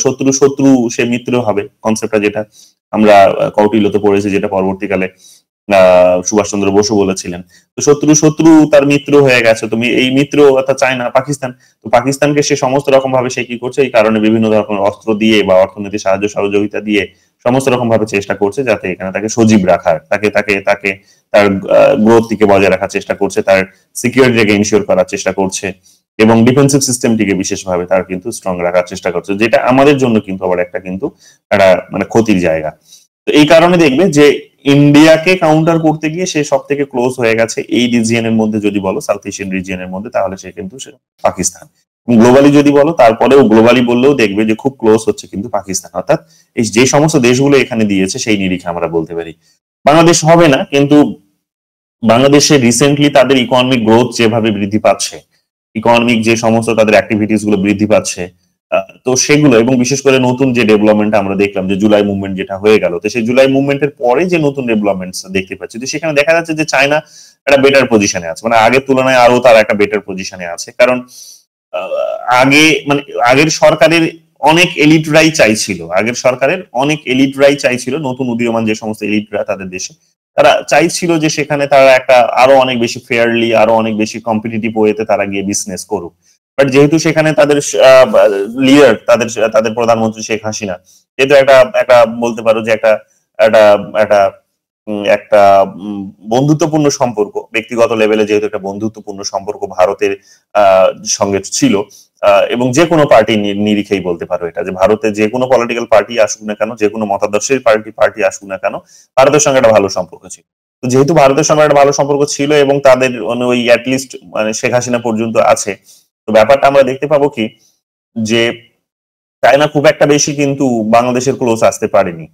শত্রু সে মিত্র হবে, কনসেপ্টটা যেটা আমরা কৌটিল্যতে পড়েছি, যেটা পরবর্তীকালে সুভাষচন্দ্র বসু বলেছিলেন। তো শত্রু তার মিত্র হয়ে গেছে, তুমি এই মিত্র অর্থাৎ চায়না পাকিস্তান, তো পাকিস্তানকে সে সমস্ত রকম ভাবে সে কি করছে, এই কারণে বিভিন্ন ধরনের অস্ত্র দিয়ে বা অর্থনৈতিক সাহায্য সহযোগিতা দিয়ে সমস্ত রকম ভাবে চেষ্টা করছে যাতে এখানে তাকে সজীব রাখার, তাকে তার গ্রোথটিকে বজায় রাখার চেষ্টা করছে, তার সিকিউরিটিকে ইনশিওর করার চেষ্টা করছে, এবং ডিফেন্সিভ সিস্টেমটিকে বিশেষভাবে তার কিন্তু স্ট্রং রাখার চেষ্টা করছে, যেটা আমাদের জন্য কিন্তু আবার একটা মানে ক্ষতির জায়গা। তো এই কারণে দেখবে যে ইন্ডিয়াকে কাউন্টার করতে গিয়ে সে সব থেকে ক্লোজ হয়ে গেছে এই রিজিয়নের মধ্যে, যদি বলো সাউথ এশিয়ান রিজিয়নের মধ্যে, তাহলে সে কিন্তু পাকিস্তান। গ্লোবালি যদি বলো, তারপরেও গ্লোবালি বললেও দেখবে যে খুব ক্লোজ হচ্ছে কিন্তু পাকিস্তান, অর্থাৎ এই যে সমস্ত দেশগুলো এখানে দিয়েছে সেই নিরিখে আমরা বলতে পারি। বাংলাদেশ হবে না, কিন্তু বাংলাদেশে রিসেন্টলি তাদের ইকোনমিক গ্রোথ যেভাবে বৃদ্ধি পাচ্ছে, ইকোনমিক যে সমস্ত তাদের অ্যাক্টিভিটিস গুলো বৃদ্ধি পাচ্ছে, তো সেগুলো এবং বিশেষ করে নতুন যে ডেভেলপমেন্ট আমরা দেখলাম যে জুলাই মুভমেন্ট যেটা হয়ে গেল, তো সেই জুলাই মুভমেন্টের পরে যে নতুন ডেভেলপমেন্ট দেখতে পাচ্ছি, তো সেখানে দেখা যাচ্ছে যে চায়না একটা বেটার পজিশনে আছে, মানে আগের তুলনায় আরো তারা একটা বেটার পজিশনে আছে। কারণ আগে মানে আগের সরকারের অনেক এলিটরাই চাইছিল, আগের সরকারের অনেক এলিটরাই চাইছিল, নতুন উদীয়মান যে সমস্ত এলিটরা তাদের দেশে, তারা চাইছিল যে সেখানে তারা একটা আরো অনেক বেশি ফেয়ারলি, আরো অনেক বেশি কম্পিটিটিভ ওয়েতে তারা গিয়ে বিজনেস করুক। বাট যেহেতু সেখানে তাদের লিডার, তাদের তাদের প্রধানমন্ত্রী শেখ হাসিনা, যেহেতু একটা একটা বলতে পারো যে একটা একটা একটা একটা বন্ধুত্বপূর্ণ সম্পর্ক, ব্যক্তিগত লেভেলে যেহেতু একটা বন্ধুত্বপূর্ণ সম্পর্ক ভারতের সঙ্গে ছিল, এবং যে কোনো পার্টি নিরিখেই বলতে পারো এটা, যে ভারতে যে কোনো পলিটিক্যাল পার্টি আসুক না কেন, যে কোনো মতাদর্শের পার্টি আসুক না কেন, ভারতের সঙ্গে একটা ভালো সম্পর্ক ছিল। তো যেহেতু ভারতের সঙ্গে একটা ভালো সম্পর্ক ছিল এবং তাদের ওই অ্যাটলিস্ট মানে শেখ হাসিনা পর্যন্ত আছে, তো ব্যাপারটা আমরা দেখতে পাবো কি যে চায়না খুব একটা বেশি কিন্তু বাংলাদেশের ক্লোজ আসতে পারেনি,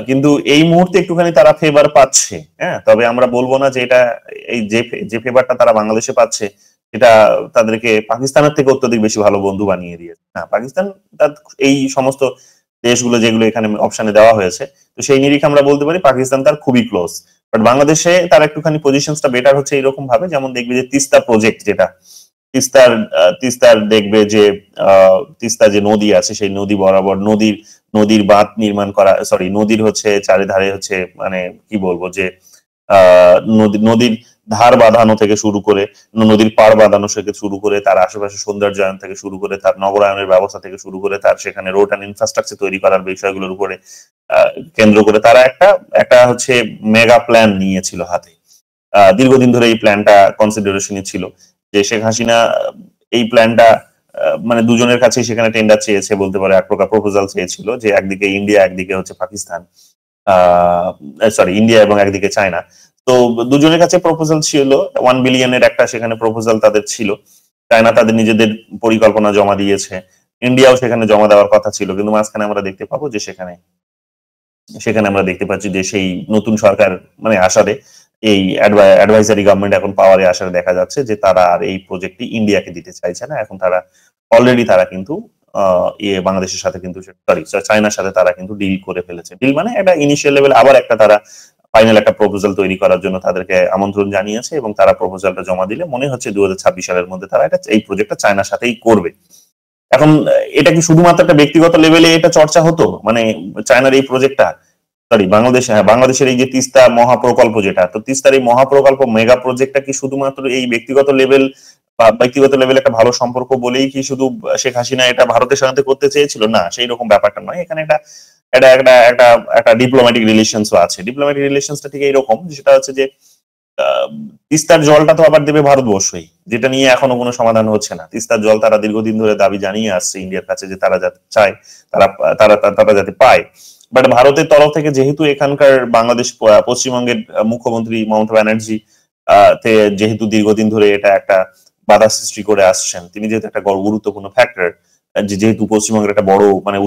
কিন্তু এই মুহূর্তে একটুখানি তারা ফেভার পাচ্ছে। হ্যাঁ, তবে আমরা বলবো না যে এটা এই যে ফেভারটা তারা বাংলাদেশে পাচ্ছে এটা তাদেরকে পাকিস্তানের থেকে অত্যধিক বেশি ভালো বন্ধু বানিয়ে দিয়েছে। হ্যাঁ, পাকিস্তান তার এই সমস্ত দেশগুলো যেগুলো এখানে অপশনে দেওয়া হয়েছে, তো সেই নিরিখে আমরা বলতে পারি পাকিস্তান তার খুবই ক্লোজ। বাট বাংলাদেশে তার একটুখানি পজিশনটা বেটার হচ্ছে এইরকম ভাবে, যেমন দেখবে যে তিস্তা প্রজেক্ট, যেটা তিস্তার দেখবে যে তিস্তা যে নদী আছে সেই নদী বরাবর নদীর বাঁধ নির্মাণ করা, সরি নদীর হচ্ছে চারিধারে হচ্ছে মানে কি বলবো যে নদীর ধার বাঁধানো থেকে শুরু করে, নদীর পাড় বাঁধানো থেকে শুরু করে, তার আশেপাশে সৌন্দর্যায়ন থেকে শুরু করে, তার নগরায়নের ব্যবস্থা থেকে শুরু করে, তার সেখানে রোড অ্যান্ড ইনফ্রাস্ট্রাকচার তৈরি করার বিষয়গুলোর উপরে কেন্দ্র করে তারা একটা হচ্ছে মেগা প্ল্যান নিয়েছিল হাতে। দীর্ঘদিন ধরে এই প্ল্যানটা কনসিডারেশনে ছিল, যে শেখ হাসিনা এই প্ল্যানটা মানে দুজনের কাছেই সেখানে টেন্ডার চেয়েছে বলতে পারে, এক প্রকার প্রপোজাল চেয়েছিল, যে একদিকে ইন্ডিয়া, একদিকে হচ্ছে পাকিস্তান, সরি ইন্ডিয়া এবং একদিকে চায়না। তো দুজনের কাছে প্রপোজাল ছিল, 1 বিলিয়নের একটা সেখানে প্রপোজাল তাদের ছিল। চায়না তাদের নিজেদের পরিকল্পনা জমা দিয়েছে, ইন্ডিয়াও সেখানে জমা দেওয়ার কথা ছিল, কিন্তু মাঝখানে আমরা দেখতে পাবো যে সেখানে আমরা দেখতে পাচ্ছি যে সেই নতুন সরকার মানে আসারে, এই অ্যাডভাইজারি গভর্নমেন্ট এখন পাওয়ারে আসারে দেখা যাচ্ছে যে তারা আর এই প্রজেক্টটি ইন্ডিয়াকে দিতে চাইছে না। এখন তারা অলরেডি তারা কিন্তু বাংলাদেশের সাথে কিন্তু সরি চায়নার সাথে তারা কিন্তু ডিল করে ফেলেছে। ডিল মানে একটা ইনিশিয়াল লেভেল আবার একটা তারা ফাইনাল একটা প্রপোজাল তৈরি করার জন্য তাদেরকে আমন্ত্রণ জানিয়েছে, এবং তারা প্রপোজালটা জমা দিলে মনে হচ্ছে 2026 সালের মধ্যে তারা এই প্রজেক্টটা চায়নার সাথেই করবে। এখন এটা কি শুধুমাত্র একটা ব্যক্তিগত লেভেলে এটা চর্চা হতো, মানে চায়নার এই প্রজেক্টটা, সরি বাংলাদেশের এই যে তিস্তা মহাপ্রকল্প যেটা, তো তিস্তার এই মহাপ্রকল্প মেগা প্রজেক্টটা কি শুধুমাত্র এই ব্যক্তিগত লেভেল বা ব্যক্তিগত লেভেলে একটা ভালো সম্পর্ক বলেই কি শুধু শেখ হাসিনা এটা ভারতের সাথে করতে চেয়েছিল? না, সেই রকম ব্যাপারটা নয়। এখানে একটা ডিপ্লোম্যাটিক রিলেশনসও আছে। ডিপ্লোম্যাটিক রিলেশনসটা ঠিক এইরকম, সেটা হচ্ছে যে তিস্তার জলটা তো আবার দেবে ভারতবর্ষই, যেটা নিয়ে এখনো কোনো সমাধান হচ্ছে না। তিস্তার জল তারা দীর্ঘদিন ধরে দাবি জানিয়ে আসছে ইন্ডিয়ার কাছে যে তারা যাতে চায়, তারা যাতে পায়। বাট ভারতের তরফ থেকে যেহেতু এখানকার বাংলাদেশ পশ্চিমবঙ্গের মুখ্যমন্ত্রী মমতা ব্যানার্জি যেহেতু দীর্ঘদিন ধরে এটা একটা বাধা সৃষ্টি করে আসছেন, তিনি যেহেতু একটা গুরুত্বপূর্ণ ফ্যাক্টর, যেহেতু পশ্চিমবঙ্গের একটা বড় মানে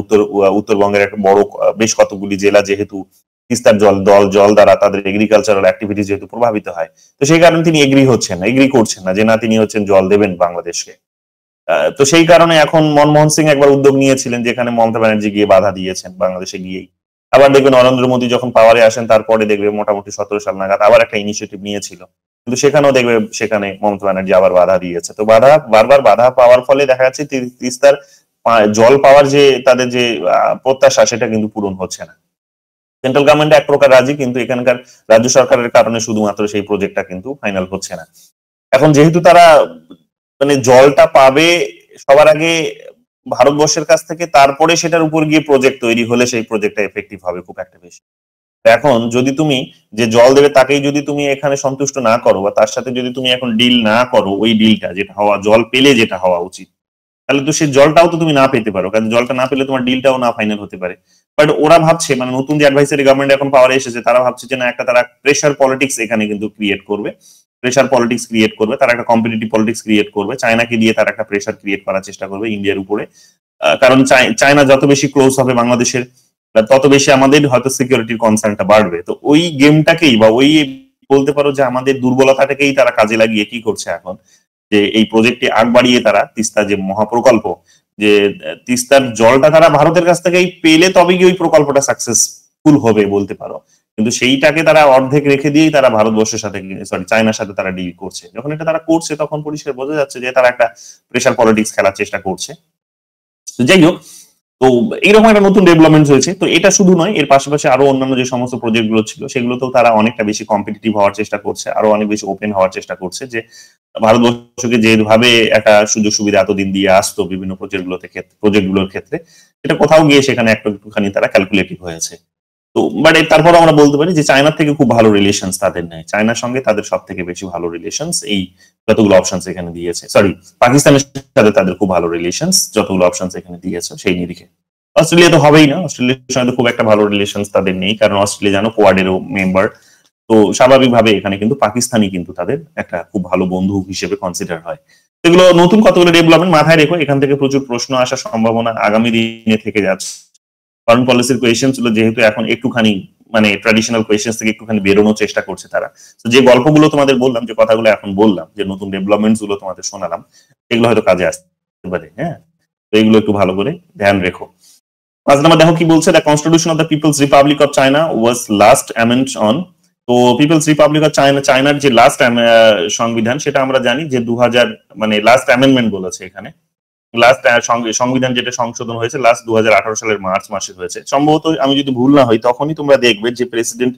উত্তরবঙ্গের একটা বড় বেশ কতগুলি জেলা যেহেতু তিস্তার জল দ্বারা তাদের এগ্রিকালচারাল অ্যাক্টিভিটি যেহেতু প্রভাবিত হয়, তো সেই কারণে তিনি এগ্রি করছেন না যে না তিনি হচ্ছেন জল দেবেন বাংলাদেশকে। তো সেই কারণে এখন মনমোহন সিং একবার উদ্যোগ নিয়েছিলেন, যেখানে মমতা ব্যানার্জি গিয়ে বাধা দিয়েছেন বাংলাদেশে গিয়েই। আবার দেখবে নরেন্দ্র মোদী যখন পাওয়ারে আসেন তারপরে দেখবে মোটামুটি 17 সাল নাগাদ আবার একটা ইনিশিয়েটিভ নিয়েছিল, কিন্তু সেখানেও দেখবে সেখানে মমতা ব্যানার্জি আবার বাধা দিয়েছে। তো বারবার বাধা পাওয়ার ফলে দেখা যাচ্ছে তিস্তার জল পাওয়ার যে তাদের যে প্রত্যাশা সেটা কিন্তু পূরণ হচ্ছে না। সেন্ট্রাল গভর্নমেন্ট এক প্রকার রাজি, কিন্তু এখানকার রাজ্য সরকারের কারণে শুধুমাত্র সেই প্রজেক্টটা কিন্তু ফাইনাল হচ্ছে না। এখন যেহেতু তারা মানে জলটা পাবে সবার আগে ভারতবর্ষের কাছ থেকে, তারপরে সেটার উপর গিয়ে প্রজেক্ট তৈরি হলে সেই প্রজেক্টটা এফেক্টিভ হবে খুব একটা বেশি। এখন যদি তুমি যে জল দেবে তাকেই যদি তুমি এখানে সন্তুষ্ট না করো, বা তার সাথে যদি তুমি এখন ডিল না করো, ওই ডিলটা যেটা হওয়া, জল পেলে যেটা হওয়া উচিত, তাহলে তো সেই জলটাও তো তুমি না পেতে পারো, কারণ জলটা না পেলে তোমার ডিলটাও না ফাইনাল হতে পারে। বাট ওরা ভাবছে, মানে নতুন যে অ্যাডভাইসারি গভর্নমেন্ট এখন পাওয়ারে এসেছে, তারা ভাবছে যে না একটা তারা প্রেশার পলিটিক্স এখানে কিন্তু ক্রিয়েট করবে, তারা একটা কম্পিটিটিভ পলিটিক্স ক্রিয়েট করবে, চায়নাকে দিয়ে তারা একটা প্রেশার ক্রিয়েট করার চেষ্টা করবে ইন্ডিয়ার উপরে। কারণ চায়না যত বেশি ক্লোজ হবে বাংলাদেশের, তত বেশি আমাদের হয়তো সিকিউরিটির কনসার্নটা বাড়বে। তো ওই গেমটাকেই বা ওই বলতে পারো যে আমাদের দুর্বলতাটাকেই তারা কাজে লাগিয়ে কি করছে এখন, যে এই প্রজেক্টে আগ বাড়িয়ে তারা তিস্তা যে মহাপ্রকল্প, যে তিস্তার জলটা তারা ভারতের কাছ থেকেই পেলে তবে কি ওই প্রকল্পটা সাকসেসফুল হবে বলতে পারো, কিন্তু সেইটাকে তারা অর্ধেক রেখে দিয়েই তারা ভারতবর্ষের সাথে, সরি চায়নার সাথে তারা ডিল করছে। যখন এটা তারা করছে তখন পরিষ্কার বোঝা যাচ্ছে যে তারা একটা প্রেশার পলিটিক্স খেলার চেষ্টা করছে। যাই হোক, তো এইরকম একটা নতুন ডেভেলপমেন্ট হয়েছে। তো এটা শুধু নয়, এর পাশাপাশি আরো অন্যান্য যে সমস্ত প্রজেক্ট গুলো ছিল সেগুলোতেও তারা অনেকটা বেশি কম্পিটিটিভ হওয়ার চেষ্টা করছে, আরো অনেক বেশি ওপেন হওয়ার চেষ্টা করছে। যে ভারতবর্ষকে যেভাবে একটা সুযোগ সুবিধা এতদিন দিয়ে আসতো বিভিন্ন প্রজেক্ট গুলোর ক্ষেত্রে, এটা কোথাও গিয়ে সেখানে একটুখানি তারা ক্যালকুলেটিভ হয়েছে। তো বাট তারপর আমরা বলতে পারি যে চায়নার থেকে খুব ভালো রিলেশনস তাদের নেই, চায়নার সঙ্গে তাদের সব থেকে বেশি ভালো রিলেশনস এই যতগুলো অপশনস এখানে দিয়েছে, সরি পাকিস্তানের সাথে তাদের খুব ভালো রিলেশনস যতগুলো অপশনস এখানে দিয়েছে সেই নিরিখে। অস্ট্রেলিয়া তো হবেই না, অস্ট্রেলিয়ার সঙ্গে খুব একটা ভালো রিলেশনস তাদের নেই, কারণ অস্ট্রেলিয়া জানো কোয়াডেরও মেম্বার। তো স্বাভাবিকভাবে এখানে কিন্তু পাকিস্তানি কিন্তু তাদের একটা খুব ভালো বন্ধু হিসেবে কনসিডার হয়। এগুলো নতুন কতগুলো ডেভেলপমেন্ট মাথায় রেখো, এখান থেকে প্রচুর প্রশ্ন আসার সম্ভাবনা আগামী দিনে থেকে যাচ্ছে। ফরেন পলিসির কোয়েশ্চেন ছিল যেহেতু এখন একটুখানি মানে ট্র্যাডিশনাল কোয়েশ্চেন থেকে একটুখানি বেরোনোর চেষ্টা করছে তারা। তো যে গল্পগুলো তোমাদের বললাম, যে কথাগুলো এখন বললাম, যে নতুন ডেভেলপমেন্টস গুলো তোমাদের শোনালাম, এগুলো হয়তো কাজে আসতে পারে। হ্যাঁ, তো এগুলো একটু ভালো করে ধ্যান রেখো। 5 নম্বর দেখো কি বলছে, the constitution of the people's republic of China was last amend on. তো পিপলস রিপাবলিক অফ চায়নার যে লাস্ট সংবিধান সেটা আমরা জানি যে 2000 মানে লাস্ট অ্যামেন্ডমেন্ট বলেছে এখানে, লাস্ট সংবিধান যেটা সংশোধন হয়েছে লাস্ট 2018 সালের মার্চ মাসে হয়েছে সম্ভবত, আমি যদি ভুল না হই। তখনই তোমরা দেখবে যে প্রেসিডেন্ট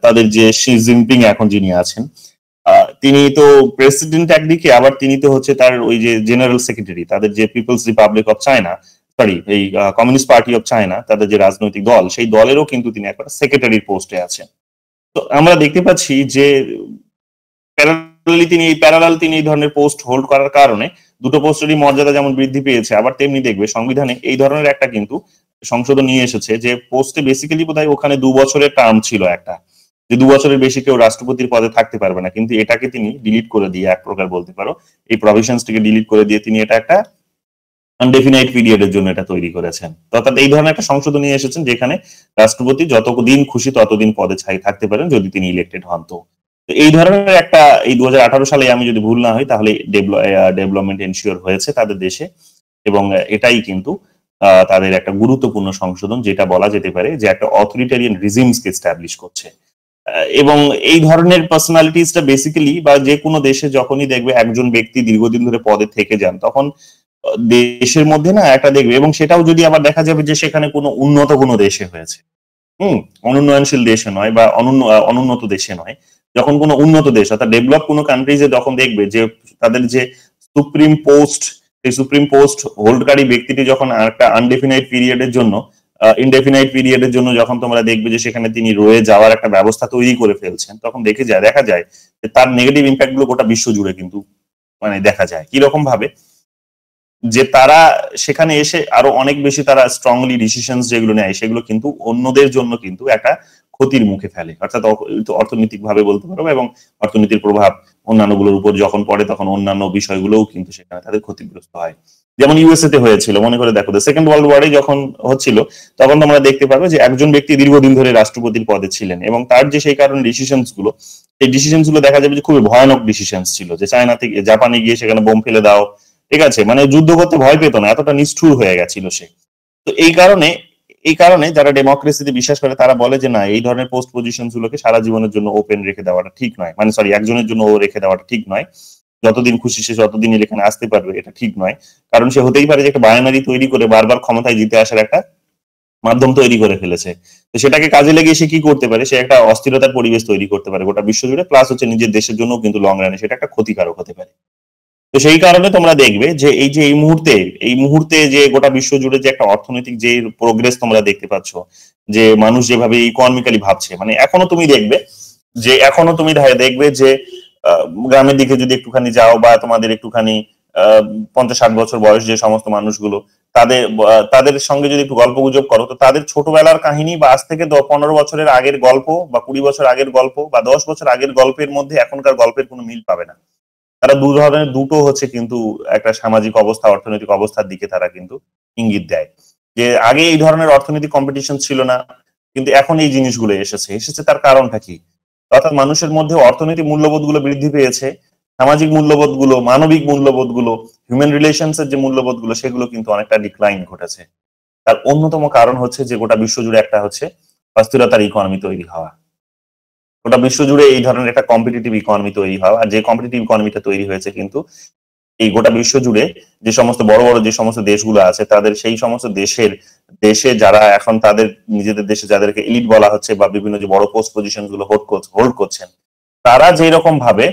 তাদের যে শি জিনপিং এখন যিনি আছেন, তিনি তো প্রেসিডেন্ট একদিকে, আবার তিনি তো হচ্ছে তার ওই যে জেনারেল সেক্রেটারি তাদের যে people's republic of China, sorry এই কমিউনিস্ট পার্টি অফ চায়না, তাদের যে রাজনৈতিক দল সেই দলেরও কিন্তু তিনি একটা সেক্রেটারির পোস্টে আছেন। তো আমরা দেখতে পাচ্ছি যে তিনি এই ধরনের পোস্ট হোল্ড করার কারণে দুটো পোস্টেরই মর্যাদা যেমন বৃদ্ধি পেয়েছে, আবার তেমনি দেখবে সংবিধানে এই ধরনের একটা কিন্তু সংশোধন নিয়ে এসেছে যে পোস্টে বেসিক্যালি বোধহয় ওখানে 2 বছরের টার্ম ছিল একটা, যে 2 বছরের বেশি কেউ রাষ্ট্রপতির পদে থাকতে পারবে না, কিন্তু এটাকে তিনি ডিলিট করে দিয়ে এক প্রকার বলতে পারো এই প্রভিশনসটিকে ডিলিট করে দিয়ে তিনি এটা একটা আনডেফিনাইট পিরিয়ডের জন্য এটা তৈরি করেছেন। অর্থাৎ এই ধরনের একটা সংশোধন নিয়ে এসেছেন যেখানে রাষ্ট্রপতি যতদিন খুশি ততদিন পদে থাকতে পারেন যদি তিনি ইলেক্টেড হন। তো এই ধরনের একটা এই 2018 সালে আমি যদি ভুল না হই তাহলে ডেভেলপমেন্ট এনশিওর হয়েছে তাদের দেশে, এবং এটাই কিন্তু তাদের একটা গুরুত্বপূর্ণ সংশোধন, যেটা বলা যেতে পারে যে একটা অথরিটারিয়ান রিজিমসকে এস্টাবলিশ করছে। এবং এই ধরনের পার্সোনালিটিসটা বেসিক্যালি বা যে কোনো দেশে যখনই দেখবে একজন ব্যক্তি দীর্ঘদিন ধরে পদে থেকে যান, তখন দেশের মধ্যে না একটা দেখবে, এবং সেটাও যদি আবার দেখা যাবে যে সেখানে কোনো উন্নত কোনো দেশে হয়েছে, অনুন্নয়নশীল দেশে নয় বা অনুন্নত দেশে নয়, যখন কোনো উন্নত দেশ অর্থাৎ ডেভেলপ কোনো কান্ট্রিজে যখন দেখবে যে তাদের যে সুপ্রিম পোস্ট, সেই সুপ্রিম পোস্ট হোল্ডকারী ব্যক্তিটি যখন একটা আনডেফিনাইট পিরিয়ডের জন্য ইনডেফিনাইট পিরিয়ডের জন্য যখন তোমরা দেখবে যে সেখানে তিনি রয়ে যাওয়ার একটা ব্যবস্থা তৈরি করে ফেলছেন, তখন দেখা যায় যে তার নেগেটিভ ইম্প্যাক্ট গুলো গোটা বিশ্ব জুড়ে কিন্তু মানে দেখা যায় কিরকম ভাবে, যে তারা সেখানে এসে আরো অনেক বেশি তারা স্ট্রংলি ডিসিশন যেগুলো নেয় সেগুলো কিন্তু অন্যদের জন্য কিন্তু একটা ক্ষতির মুখে ফেলে, অর্থাৎ অর্থনৈতিক ভাবে বলতে পারো, এবং অর্থনীতির প্রভাব অন্যান্যগুলোর উপর যখন পড়ে তখন অন্যান্য বিষয়গুলোও কিন্তু সেখানে তাদের ক্ষতিগ্রস্ত হয়। যেমন ইউএসএ তে হয়েছিল, মনে করে দেখো সেকেন্ড ওয়ার্ল্ড ওয়ারে যখন হচ্ছিল তখন তোমরা দেখতে পাবে যে একজন ব্যক্তি দীর্ঘদিন ধরে রাষ্ট্রপতির পদে ছিলেন, এবং তার যে সেই কারণে ডিসিশনস গুলো, সেই ডিসিশনস গুলো দেখা যাবে যে খুবই ভয়ানক ডিসিশনস ছিল, যে চায়না থেকে জাপানে গিয়ে সেখানে বোম ফেলে দাও, ঠিক আছে, মানে যুদ্ধ করতে ভয় পেত না, এতটা নিষ্ঠুর হয়ে গেছিল সে। তো এই কারণে যারা ডেমোক্রেসিতে বিশ্বাস করে তারা বলে যে না, এই ধরনের পোস্ট পজিশন গুলোকে সারা জীবনের জন্য ওপেন রেখে দেওয়াটা ঠিক নয়, মানে সরি একজনের জন্য রেখে দেওয়াটা ঠিক নয়, যতদিন খুশি সে যতদিন এখানে আসতে পারবে এটা ঠিক নয়, কারণ সে হতেই পারে যে একটা বায়োনারি তৈরি করে বারবার ক্ষমতায় জিতে আসার একটা মাধ্যম তৈরি করে ফেলেছে। তো সেটাকে কাজে লাগিয়ে সে কি করতে পারে, সে একটা অস্থিরতার পরিবেশ তৈরি করতে পারে গোটা বিশ্ব জুড়ে, প্লাস হচ্ছে নিজের দেশের জন্য কিন্তু লং রানে সেটা একটা ক্ষতিকারক হতে পারে। তো সেই কারণে তোমরা দেখবে যে এই মুহূর্তে যে গোটা বিশ্ব জুড়ে যে একটা অর্থনৈতিক যে প্রোগ্রেস তোমরা দেখতে পাচ্ছ, যে মানুষ যেভাবে ইকোনমিক্যালি ভাবছে, মানে এখনো তুমি দেখবে যে গ্রামের দিকে যদি একটুখানি যাও বা তোমাদের একটুখানি 50-60 বছর বয়স যে সমস্ত মানুষগুলো, তাদের সঙ্গে যদি একটু গল্প গুজব করো, তো তাদের ছোটবেলার কাহিনী বা আজ থেকে 15 বছরের আগের গল্প বা 20 বছর আগের গল্প বা 10 বছর আগের গল্পের মধ্যে এখনকার গল্পের কোনো মিল পাবে না। তারা দুটো হচ্ছে কিন্তু একটা সামাজিক অবস্থা, অর্থনৈতিক অবস্থার দিকে তারা কিন্তু ইঙ্গিত দেয়, যে আগে এই ধরনের অর্থনৈতিক কম্পিটিশন ছিল না, কিন্তু এখন এই জিনিসগুলো এসেছে তার কারণটা কি? অর্থাৎ মানুষের মধ্যে অর্থনৈতিক মূল্যবোধ গুলো বৃদ্ধি পেয়েছে, সামাজিক মূল্যবোধ গুলো, মানবিক মূল্যবোধ গুলো, হিউম্যান রিলেশনস এর যে মূল্যবোধ গুলো সেগুলো কিন্তু অনেকটা ডিক্লাইন ঘটেছে। তার অন্যতম কারণ হচ্ছে যে গোটা বিশ্বজুড়ে একটা হচ্ছে অস্থিরতার ইকোনমি তৈরি হওয়া, গোটা বিশ্বজুড়ে এই ধরনের একটা কম্পিটিটিভ ইকোনমি তৈরি হওয়া। আর যে কম্পিটিটিভ ইকোনমিটা তৈরি হয়েছে কিন্তু এই গোটা বিশ্ব জুড়ে যে সমস্ত বড় বড় যে সমস্ত দেশগুলো আছে তাদের সেই সমস্ত দেশে যারা এখন তাদের নিজেদের দেশে যাদেরকে এলিট বলা হচ্ছে বা বিভিন্ন যে বড় পোস্ট পজিশন গুলো হোল্ড করছেন, তারা যেই রকম ভাবে,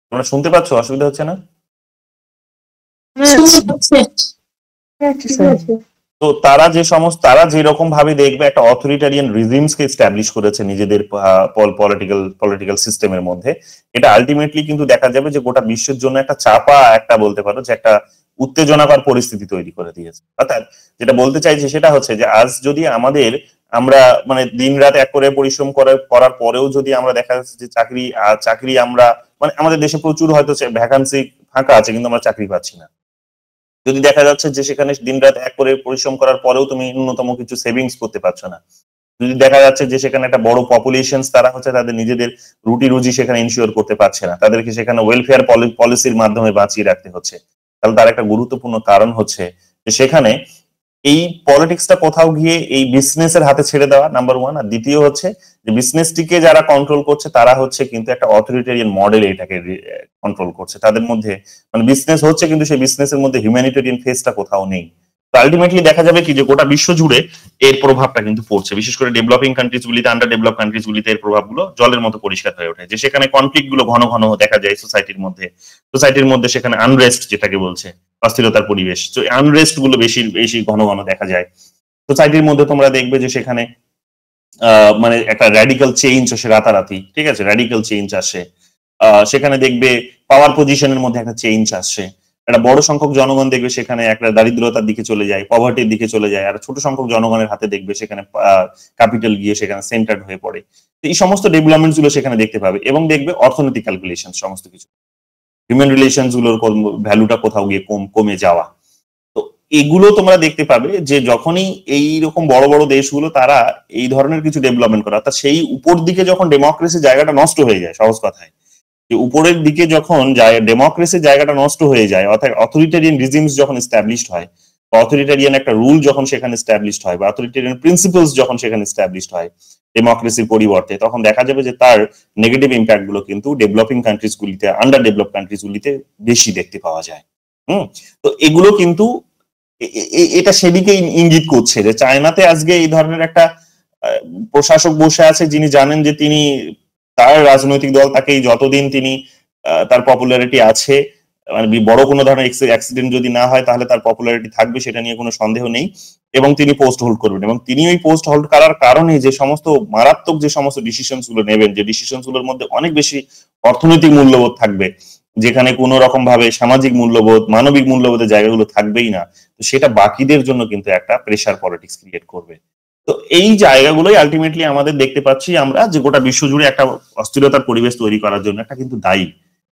তোমরা শুনতে পাচ্ছ? অসুবিধা হচ্ছে না? তো তারা যেরকম ভাবে দেখবে একটা অথরিটারিয়ান রিজিমস কে এস্টাবলিশ করেছে নিজেদের পলিটিক্যাল সিস্টেমের মধ্যে, এটা আলটিমেটলি কিন্তু দেখা যাবে যে গোটা বিশ্বের জন্য একটা চাপা, একটা বলতে পারো যে একটা উত্তেজনাকর পরিস্থিতি তৈরি করে দিয়েছে। অর্থাৎ যেটা বলতে চাইছি সেটা হচ্ছে যে আজ যদি আমরা মানে দিন রাত এক করে পরিশ্রম করার পরেও যদি আমরা দেখা যাচ্ছে যে চাকরি আমরা মানে আমাদের দেশে প্রচুর হয়তো ভ্যাকান্সি ফাঁকা আছে কিন্তু আমরা চাকরি পাচ্ছি না, যদি দেখা যাচ্ছে যে সেখানে দিনরাত এক করে পরিশ্রম করার পরেও তুমি ন্যূনতম কিছু সেভিংস করতে পারছো না, যদি দেখা যাচ্ছে যে সেখানে একটা বড় পপুলেশন তারা হচ্ছে তাদের নিজেদের রুটি রুজি সেখানে ইনশিওর করতে পারছে না, তাদেরকে সেখানে ওয়েলফেয়ার পলিসির মাধ্যমে বাঁচিয়ে রাখতে হচ্ছে, তাহলে তার একটা গুরুত্বপূর্ণ কারণ হচ্ছে যে সেখানে এই পলিটিক্সটা কোথাও গিয়ে এই বিজনেসের হাতে ছেড়ে দেওয়া, নাম্বার ওয়ান। আর দ্বিতীয় হচ্ছে যে বিজনেসটিকে যারা কন্ট্রোল করছে তারা হচ্ছে কিন্তু একটা অথরিটেরিয়ান মডেল এটাকে কন্ট্রোল করছে, তাদের মধ্যে মানে বিজনেস হচ্ছে কিন্তু সেই বিজনেসের মধ্যে হিউম্যানিটেরিয়ান ফেসটা কোথাও নেই। তো আলটিমেটলি দেখা যাবে কি যে গোটা বিশ্ব জুড়ে এর প্রভাবটা কিন্তু পড়ছে, বিশেষ করে ডেভেলপিং কান্ট্রিজ গুলিতে, আন্ডার ডেভেলপ কান্ট্রিজ গুলিতে এর প্রভাবগুলো জলের মতো পরিষ্কার হয়ে ওঠে, যে সেখানে কনফ্লিক্ট গুলো ঘন ঘন দেখা যায় সোসাইটির মধ্যে সেখানে আনরেস্ট যেটাকে বলছে, অস্থিরতার পরিবেশ, তো আনরেস্ট গুলো বেশি বেশি ঘন ঘন দেখা যায় সোসাইটির মধ্যে। তোমরা দেখবে যে সেখানে মানে একটা র্যাডিক্যাল চেঞ্জ আসে রাতারাতি, ঠিক আছে, র্যাডিক্যাল চেঞ্জ আসে, সেখানে দেখবে পাওয়ার পজিশনের মধ্যে একটা চেঞ্জ আসছে, একটা বড় সংখ্যক জনগণ দেখবে সেখানে একটা দারিদ্রতার দিকে চলে যায়, পভার্টির দিকে চলে যায়, আর ছোট সংখ্যক জনগণের হাতে দেখবে সেখানে ক্যাপিটাল গিয়ে সেখানে সেন্টার্ড হয়ে পড়ে। তো এই সমস্ত ডেভেলপমেন্টস গুলো সেখানে দেখতে পাবে, এবং দেখবে অর্থনৈতিক ক্যালকুলেশন সমস্ত কিছু, হিউম্যান রিলেশনস গুলোর ভ্যালুটা কোথাও গিয়ে কমে যাওয়া। তো এগুলো তোমরা দেখতে পাবে যে যখনই এইরকম বড় বড় দেশগুলো তারা এই ধরনের কিছু ডেভেলপমেন্ট করে, অর্থাৎ সেই উপর দিকে যখন ডেমোক্রেসির জায়গাটা নষ্ট হয়ে যায়, সহজ কথায় যে উপরের দিকে যখন যায় ডেমোক্রেসির জায়গাটা নষ্ট হয়ে যায়, অর্থাৎ অথরিটারিয়ান রিজিমস যখন এস্টাবলিশড হয়, বা অথরিটারিয়ান একটা রুল যখন সেখানে এস্টাবলিশড হয়, বা অথরিটারিয়ান প্রিন্সিপালস যখন সেখানে এস্টাবলিশড হয় ডেমোক্রেসির পরিবর্তে, তখন দেখা যাবে যে তার নেগেটিভ ইম্প্যাক্ট গুলো কিন্তু ডেভেলপিং কান্ট্রিজ গুলিতে, আন্ডার ডেভেলপ কান্ট্রিজ গুলিতে বেশি দেখতে পাওয়া যায়। তো এগুলো কিন্তু এটা সেদিকে ইঙ্গিত করছে যে চায়নাতে আজকে এই ধরনের একটা প্রশাসক বসে আছে যিনি জানেন যে তিনি তার রাজনৈতিক দল তাকে যতদিন তিনি তার পপুলারিটি আছে, মানে বড় কোনো ধরনের অ্যাক্সিডেন্ট যদি না হয় তাহলে তার পপুলারিটি থাকবে, সেটা নিয়ে কোনো সন্দেহ নেই, এবং তিনি পোস্ট হোল্ড করবেন, এবং তিনি ওই পোস্ট হোল্ড করার কারণে যে সমস্ত মারাত্মক যে সমস্ত ডিসিশনস গুলো নেবেন, যে ডিসিশনস গুলোর মধ্যে অনেক বেশি অর্থনৈতিক মূল্যবোধ থাকবে, যেখানে কোনো রকম ভাবে সামাজিক মূল্যবোধ, মানবিক মূল্যবোধের জায়গাগুলো থাকবেই না, তো সেটা বাকিদের জন্য কিন্তু একটা প্রেসার পলিটিক্স ক্রিয়েট করবে। তো এই জায়গাগুলোই আলটিমেটলি আমাদের দেখতে পাচ্ছি আমরা যে গোটা বিশ্ব জুড়ে একটা অস্থিরতার পরিবেশ তৈরি করার জন্য একটা কিন্তু দায়ী।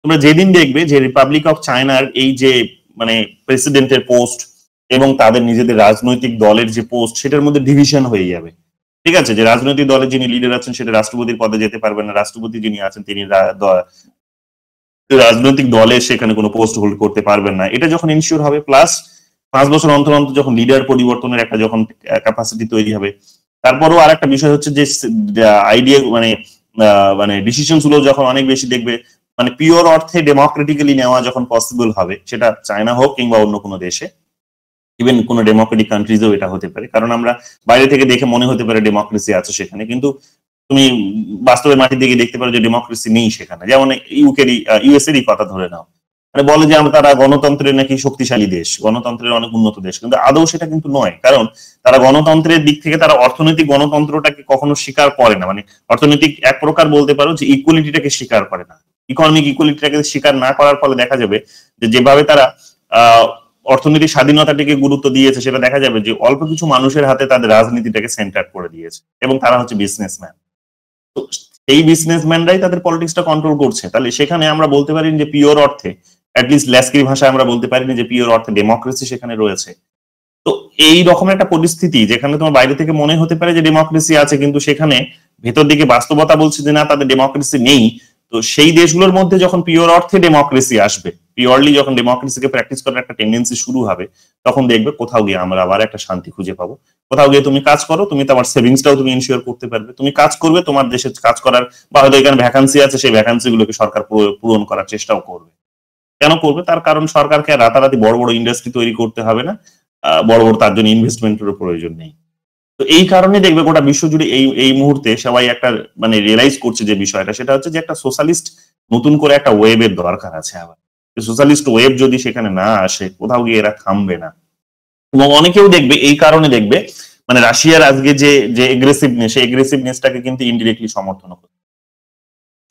তোমরা যেদিন দেখবে যে রিপাবলিক অফ চায়নার এই যে মানে প্রেসিডেন্টের পোস্ট এবং তাদের নিজেদের রাজনৈতিক দলের যে পোস্ট, সেটার মধ্যে ডিভিশন হয়ে যাবে, ঠিক আছে, যে রাজনৈতিক দলের যিনি লিডার আছেন সেটা রাষ্ট্রপতির পদে যেতে পারবেন না, রাষ্ট্রপতি যিনি আছেন তিনি রাজনৈতিক দলে সেখানে কোনো পোস্ট হোল্ড করতে পারবেন না, এটা যখন ইনশিওর হবে, প্লাস 5 বছর অন্তর অন্তর যখন লিডার পরিবর্তনের একটা যখন ক্যাপাসিটি তৈরি হবে, তারপরেও আর একটা বিষয় হচ্ছে যে আইডিয়া মানে ডিসিশন গুলো যখন অনেক বেশি দেখবে মানে পিওর অর্থে ডেমোক্রেটিক্যালি নেওয়া যখন পসিবল হবে, সেটা চায়না হোক কিংবা অন্য কোনো দেশে, ইভেন কোনো ডেমোক্রেটিক কান্ট্রিজেও এটা হতে পারে, কারণ আমরা বাইরে থেকে দেখে মনে হতে পারে ডেমোক্রেসি আছে সেখানে, কিন্তু তুমি বাস্তবের মাটির দিকে দেখতে পারো যে ডেমোক্রেসি নেই সেখানে। যেমন ইউএস এরই কথা ধরে নাও, মানে বলে যে তারা গণতন্ত্রের নাকি শক্তিশালী দেশ, গণতন্ত্রের অনেক উন্নত দেশ, কিন্তু আদৌ সেটা কিন্তু নয়, কারণ তারা গণতন্ত্রের দিক থেকে তারা অর্থনৈতিক গণতন্ত্রটাকে কখনো স্বীকার করে না, মানে অর্থনৈতিক এক প্রকার বলতে পারো যে ইকুয়ালিটিটাকে স্বীকার করে না, ইকোনমিক ইকুয়ালিটিটাকে স্বীকার না করার ফলে দেখা যাবে যে যেভাবে তারা অর্থনৈতিক স্বাধীনতাটিকে গুরুত্ব দিয়েছে, সেটা দেখা যাবে যে অল্প কিছু মানুষের হাতে তাদের রাজনীতিটাকে সেন্টার করে দিয়েছে, এবং তারা হচ্ছে বিজনেসম্যান। তো এই বিজনেসম্যানরাই তাদের পলিটিক্সটা কন্ট্রোল করছে, তাহলে সেখানে আমরা বলতে পারি যে পিওর অর্থে, অ্যাটলিস্ট ল্যাস্কি ভাষায় আমরা বলতে পারি যে পিওর অর্থে ডেমোক্রেসি সেখানে রয়েছে। তো এই রকম একটা পরিস্থিতি যেখানে তোমার বাইরে থেকে মনে হতে পারে যে ডেমোক্রেসি আছে, কিন্তু সেখানে ভেতর দিকে বাস্তবতা বলছে যে না, তাদের ডেমোক্রেসি নেই। তো সেই দেশগুলোর মধ্যে যখন পিওর অর্থে ডেমোক্রেসি আসবে, পিওরলি যখন ডেমোক্রেসিকে প্র্যাকটিস করার একটা টেন্ডেন্সি শুরু হবে, তখন দেখবে কোথাও গিয়ে আমরা আবার একটা শান্তি খুঁজে পাবো। কোথাও গিয়ে তুমি কাজ করো, তুমি তোমার সেভিংসটাও তুমি ইনশিওর করতে পারবে, তুমি কাজ করবে, তোমার দেশে কাজ করার বা হয়তো এখানে ভ্যাকান্সি আছে, সেই ভ্যাকান্সি গুলোকে সরকার পূরণ করার চেষ্টাও করবে। কেন করবে? তার কারণ সরকারকে রাতারাতি বড় বড় ইন্ডাস্ট্রি তৈরি করতে হবে না, বড় বড় তার জন্য ইনভেস্টমেন্টের প্রয়োজন নেই। তো এই কারণে দেখবে গোটা বিশ্বজুড়ে এই মুহূর্তে সবাই একটা মানে রিয়েলাইজ করছে যে বিষয়টা, সেটা হচ্ছে যে একটা সোশ্যালিস্ট নতুন করে একটা ওয়েবের দরকার আছে। আবার সোশ্যালিস্ট ওয়েব যদি সেখানে না আসে, কোথাও গিয়ে এরা থামবে না। এবং অনেকেও দেখবে এই কারণে দেখবে মানে রাশিয়ার আজকে যে এগ্রেসিভনেস, সেই এগ্রেসিভনেসটাকে কিন্তু ইনডিরেক্টলি সমর্থন করে,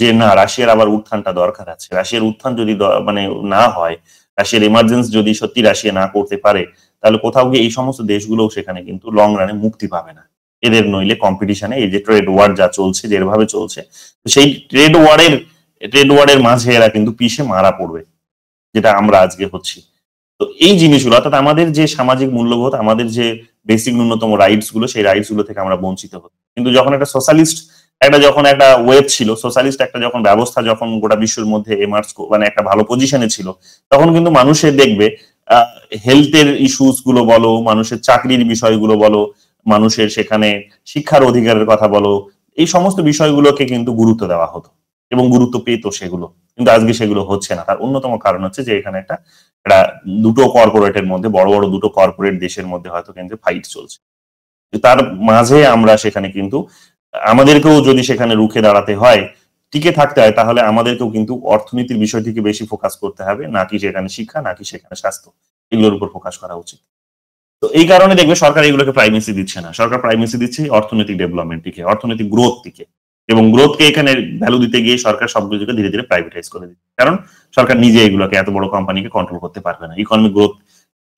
যে না, রাশিয়ার আবার উত্থানটা দরকার আছে। রাশিয়ার উত্থান যদি মানে না হয়, রাশিয়ার এমার্জেন্সি যদি সত্যি রাশিয়া না করতে পারে, তাহলে কোথাও গিয়ে এই সমস্ত দেশগুলোও সেখানে কিন্তু লং রানে মুক্তি পাবে না। এদের নইলে কম্পিটিশনে এই যে ট্রেড ওয়ার যা চলছে, যেভাবে চলছে, সেই ট্রেড ওয়ারের মাঝে এরা কিন্তু পিছে মারা পড়বে, যেটা আমরা আজকে হচ্ছি। তো এই জিনিসগুলো, অর্থাৎ আমাদের যে সামাজিক মূল্যবোধ, আমাদের যে বেসিক ন্যূনতম রাইটস গুলো, সেই রাইটস গুলো থেকে আমরা বঞ্চিত হই। কিন্তু যখন একটা সোশ্যালিস্ট যখন একটা ওয়েব ছিল, সোশ্যালিস্ট একটা যখন ব্যবস্থা যখন গোটা বিশ্বের মধ্যে এমার্জ মানে একটা ভালো পজিশনে ছিল, তখন কিন্তু মানুষের দেখবে হেলথের ইস্যুস গুলো বলো, মানুষের চাকরির বিষয়গুলো বলো, মানুষের সেখানে শিক্ষার অধিকারের কথা বলো, এই সমস্ত বিষয়গুলোকে কিন্তু গুরুত্ব দেওয়া হতো এবং গুরুত্ব পেত সেগুলো। কিন্তু আজকে সেগুলো হচ্ছে না। তার অন্যতম কারণ হচ্ছে যে এখানে একটা দুটো কর্পোরেটের মধ্যে, বড় বড় দুটো কর্পোরেট দেশের মধ্যে হয়তো কিন্তু ফাইট চলছে। তার মাঝে আমরা সেখানে কিন্তু আমাদেরকেও যদি সেখানে রুখে দাঁড়াতে হয়, টিকে থাকতে হয়, তাহলে আমাদেরকেও কিন্তু অর্থনীতির বিষয়টিকে বেশি ফোকাস করতে হবে, নাকি সেখানে শিক্ষা, নাকি সেখানে স্বাস্থ্য, এগুলোর উপর ফোকাস করা উচিত। তো এই কারণে দেখবে সরকার এগুলোকে প্রাইমেসি দিচ্ছে না। সরকার প্রাইমেসি দিচ্ছে অর্থনৈতিক ডেভেলপমেন্টকে, অর্থনৈতিক গ্রোথ দিকে, এবং গ্রোথকে এখানে ভ্যালু দিতে গিয়ে সরকার সবগুলোকে ধীরে ধীরে প্রাইভেটাইজ করে দিচ্ছে। কারণ সরকার নিজে এগুলোকে, এত বড় কোম্পানিকে কন্ট্রোল করতে পারবে না, ইকোনমিক গ্রোথ